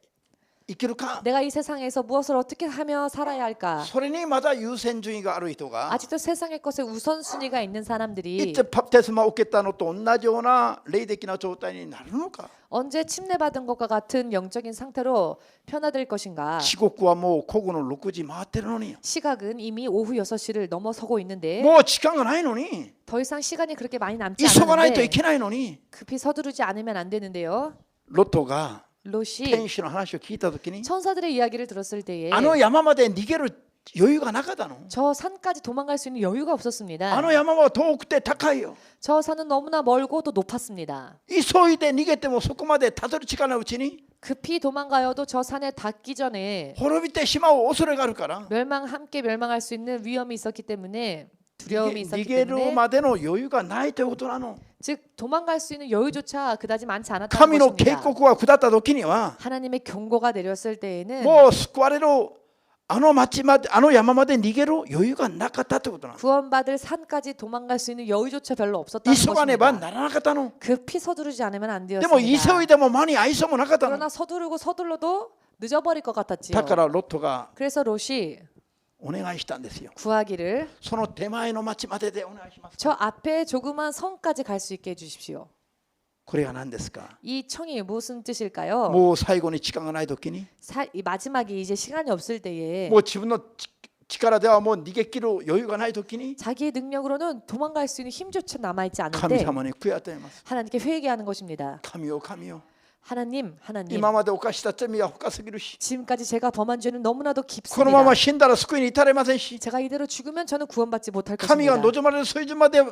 生きるか、 내가 이 세상에서 무엇을 어떻게 하며 살아야 할까? それにまだ優先順位がある人が 아직도 세상의 것에 우선순위가 있는 い 사람들이 つバプテスマを受けたのと同じような霊的な状態になるのか。 언제 침례받은 것과 같은 영적인 상태로 변화될 것인가? 時刻はもう午後の6時回ってるのに、 시각은 이미 오후 6시를 넘어서고 있는데 もう時間がないのに、 더 이상 시간이 그렇게 많이 남지 急がないとい 않았는데 けないのに、 급히 서두르지 않으면 안 되는데요. ロトが 롯이 天使の話を聞いた時に、 천사들의 이야기를 들었을 때에 あの山まで逃げる余裕がなかったの。 저 산까지 도망갈 수 있는 여유가 없었습니다. あの山は遠くて高いよ。 저 산은 너무나 멀고 또 높았습니다. 急いで逃げてもそこまでたどり着かないうちに 급히 도망가여도 저 산에 닿기 전에 滅びてしまう恐れがあるから、 함께 멸망할 수 있는 위험이 있었기 때문에 두려움이 逃 있었기 げる 때문에 までの余裕がないということなの。 즉 도망갈 수 있는 여유조차 그다지 많지 않았다는 神の警 것입니다. 告が下った時には 하나님의 경고가 내렸을 때에는 もう救われるあの町まで、あの山まで逃げる余裕がなかったということなの。 구원받을 산까지 도망갈 수 있는 여유조차 별로 없었다는 急がねば 것입니다. ならなかったの。 급히 서두르지 않으면 안 でも急 되었습니다. いでも間に合いそうもなかったの。 그러나 서두르고 서둘러도 늦어버릴 것 같았지요. だからロットが 그래서 롯이 お願いしたんですよ。 구하기를 その手前の町まででお願いします。 저 앞에 조그만 성까지 갈 수 있게 해주십시오. これが何ですか。 이 청이 무슨 뜻일까요? もう最後に時間がない時に、 이 마지막에 이제 시간이 없을 때에 もう自分の力ではもう逃げ切る余裕がない時に、 자기의 능력으로는 도망갈 수 있는 힘조차 남아있지 神 않은데 様に悔い改めます。 하나님께 회개하는 것입니다. 神よ神よ、 하나님, 今まで犯した罪は深すぎるし、 지금까지 제가 범한 죄는 너무나도 このま 깊습니다. ま死んだら救いに至れませんし、 제가 이대로 죽으면 저는 구원받지 못할 神が 것입니다. 望まれる水準までど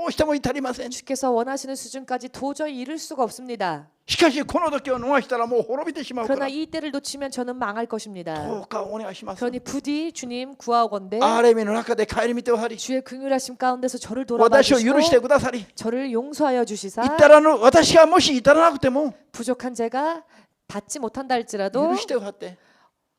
うしても至りません。 주께서 원하시는 수준까지 도저히 이룰 수가 없습니다. しかしこの時を逃したらもう滅びてしまうか 그러나 ら、 이 때를 놓치면 저는 망할 것입니다. どうかお願いします。 그러니 부디 주님 구하오건대 憐れみの中で顧みておはり、 주의 긍휼하심 가운데서 저를 돌아봐 私を許して 주시고 くださり、 저를 용서하여 주시사 至らぬ私がもし至らなくても 부족한 제가 닿지 못한다 할지라도 許してくださって、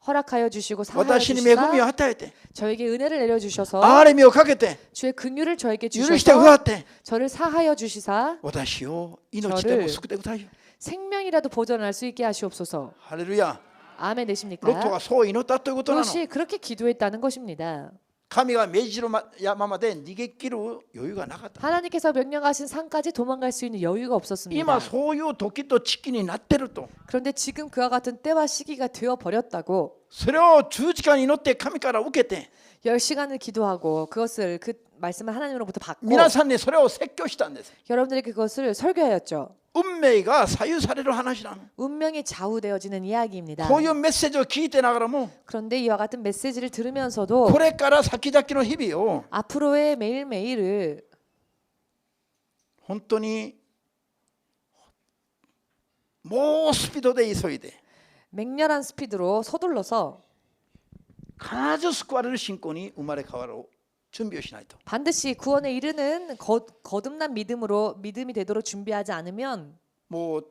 허락하여 주시고 사하여 私に恵みを 주시사 与えて、 저에게 은혜를 내려 주셔서 憐れみをかけて、 주의 긍휼을 저에게 許してくださ 주셔서 って、 저를 사하여 주시사 私を命でも救ってください。 생명이라도 보존할 수 있게 하시옵소서. ハレルヤ。 아멘 ロット 되십니까? がそう祈ったということなの。 롯이 그렇게 기도했다는 것입니다. 神が命じる山まで逃げ切る余裕がなかった。 하나님께서 명령하신 산까지 도망갈 수 있는 여유가 없었습니다. 今そういう時と時期になってると。 그런데 지금 그와 같은 때와 시기가 되어 버렸다고 それを10時間祈って神から受けて、 10시간을 기도하고 그것을 그 말씀을 하나님으로부터 받고 皆さんにそれを説教したんです。 여러분들에게 그것을 설교하였죠. 運命が左右される話なの。 운명이 좌우되어지는 이야기입니다. こういうメッセージを聞いてながらも、 그런데 이와 같은 메시지를 들으면서도 これから先々の日々を 앞으로의 매일매일을 本当にもうスピードで急いで、 맹렬한 스피드로 서둘러서 必ず救われる信仰に生まれ変わる準備をしないと。 반드시 구원에 이르는 거듭난 믿음이 되도록 준비하지 않으면 もう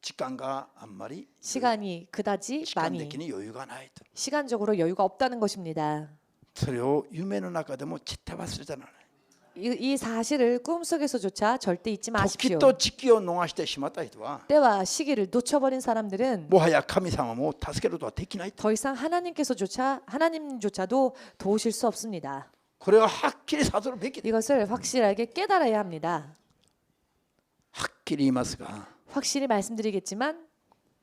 時間があんまり 시간이 그다지 時間 많이 的に余裕がないと。 시간적으로 여유가 없다는 것입니다. それを夢の中でも絶対忘れたらない。 이 사실을 꿈속에서조차 절대 잊지 時 마십시오. と時期を逃してしまった人は 때와 시기를 놓쳐버린 사람들은 もはや神様も助けることはできないと。 더 이상 하나님조차도 도우실 수 없습니다. これははっきり悟るべきだ。 이것을 확실하게 깨달아야 합니다. はっきり言いますが、 확실히 말씀드리겠지만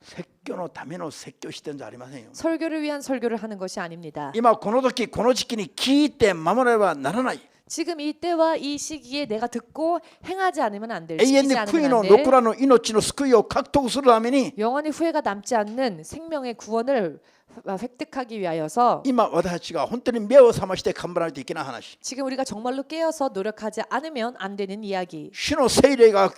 説教のための説教してるんじゃありませんよ。 설교를 위한 설교를 하는 것이 아닙니다. 今この時この時期に聞いて守ればならない。 지금 이 때와 이 시기에 내가 듣고 행하지 않으면 안 될, 永遠 지키지 に悔い 않으면 の 안 残 될, らぬ命の救いを獲得するために、 영원히 후회가 남지 않는 생명의 구원을 획득하기 위하여서 今私たちが本当に目を覚まして頑張らないといけない話。 지금 우리가 정말로 깨어서 노력하지 않으면 안 되는 이야기. 主の聖霊が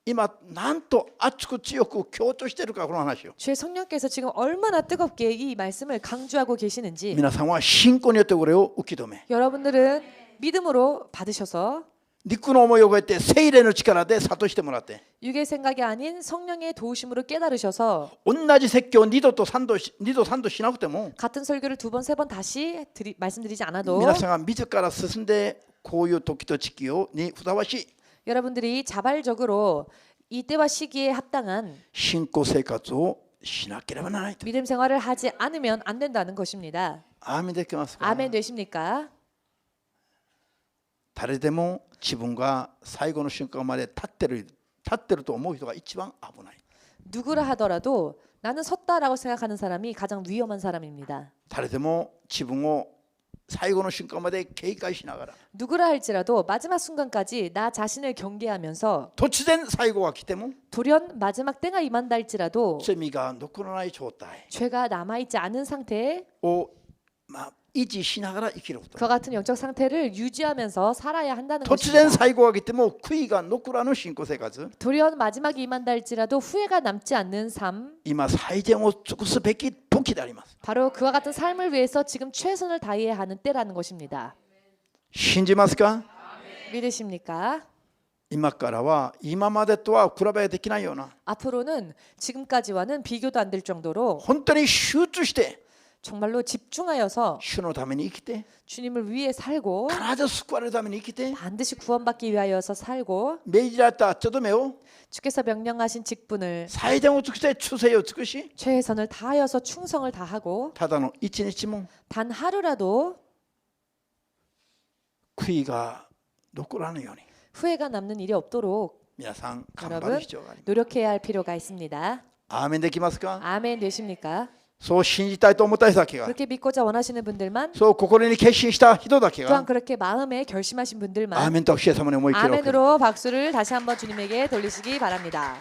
今なんと熱く強く強調しているかこの話を。 주의 성령께서 지금 얼마나 뜨겁게 이 말씀을 강조하고 계시는지 皆さんは信仰によってこれを受け止め、 여러분들은 믿음으로 받으셔서 肉の思いを超えて聖霊の力で諭してもらって、 육의 생각이 아닌 성령의 도우심으로 깨달으셔서 同じ説教を二度三度しなくても、 같은 설교를 2번, 3번 다시 말씀드리지 않아도 皆さんが自ら進んでこういう時と時期にふさわしい 여러분들이 자발적으로 이때와 시기에 합당한 信仰生活をしなければならないと。 믿음 생활을 하지 않으면 안 된다는 것입니다. アーメンできますか。 아멘 되십니까? 誰でも自分が最後の瞬間まで立ってると思う人が一番危ない。 누구라 하더라도 나는 섰다라고 생각하는 사람이 가장 위험한 사람입니다. 誰でも自分を最後の瞬間まで警戒しながら 누구라 할지라도 마지막 순간까지 나 자신을 경계하면서 突然最後が来ても 돌연 마지막 때가 임한다 할지라도 罪が残らない状態 죄가 남아있지 않은 상태에 を、維持しながら生きること。 그와 같은 영적 상태를 유지하면서 살아야 한다는 突然 것입니다. 最後が来ても悔いが残らぬ信仰生活。 돌연 마지막이 임한다 할지라도 후회가 남지 않는 삶, 今最善を尽くすべき時であります。 바로 그와 같은 삶을 위해서 지금 최선을 다해야 하는 때라는 것입니다. 信じますか。 믿으십니까? 今からは今までとは比べできないような 앞으로는 지금까지와는 비교도 안 될 정도로 本当に集中して 정말로 집중하여서 主のために生きて 주님을 위해 살고 必ず救われるために生きて 반드시 구원받기 위하여서 살고 命じられた務めを 주께서 명령하신 직분을 最善を尽くして忠誠を尽くし 최선을 다하여서 충성을 다하고 ただの一日も 단 하루라도 悔いが残らぬように 후회가 남는 일이 없도록 皆さん頑張 여러분 る必要があります。 노력해야 할 필요가 있습니다. アーメンできますか。 아멘 되십니까? そう信じたいと思った人だけが 그렇게 믿고자 원하시는 분들만 そう心に決心した人だけ 또한 が 그렇게 마음에 결심하신 アー 분들만 メンと主イエス様に思い切りを送る 아멘으로 박수를 다시 한번 주님에게 돌리시기 바랍니다.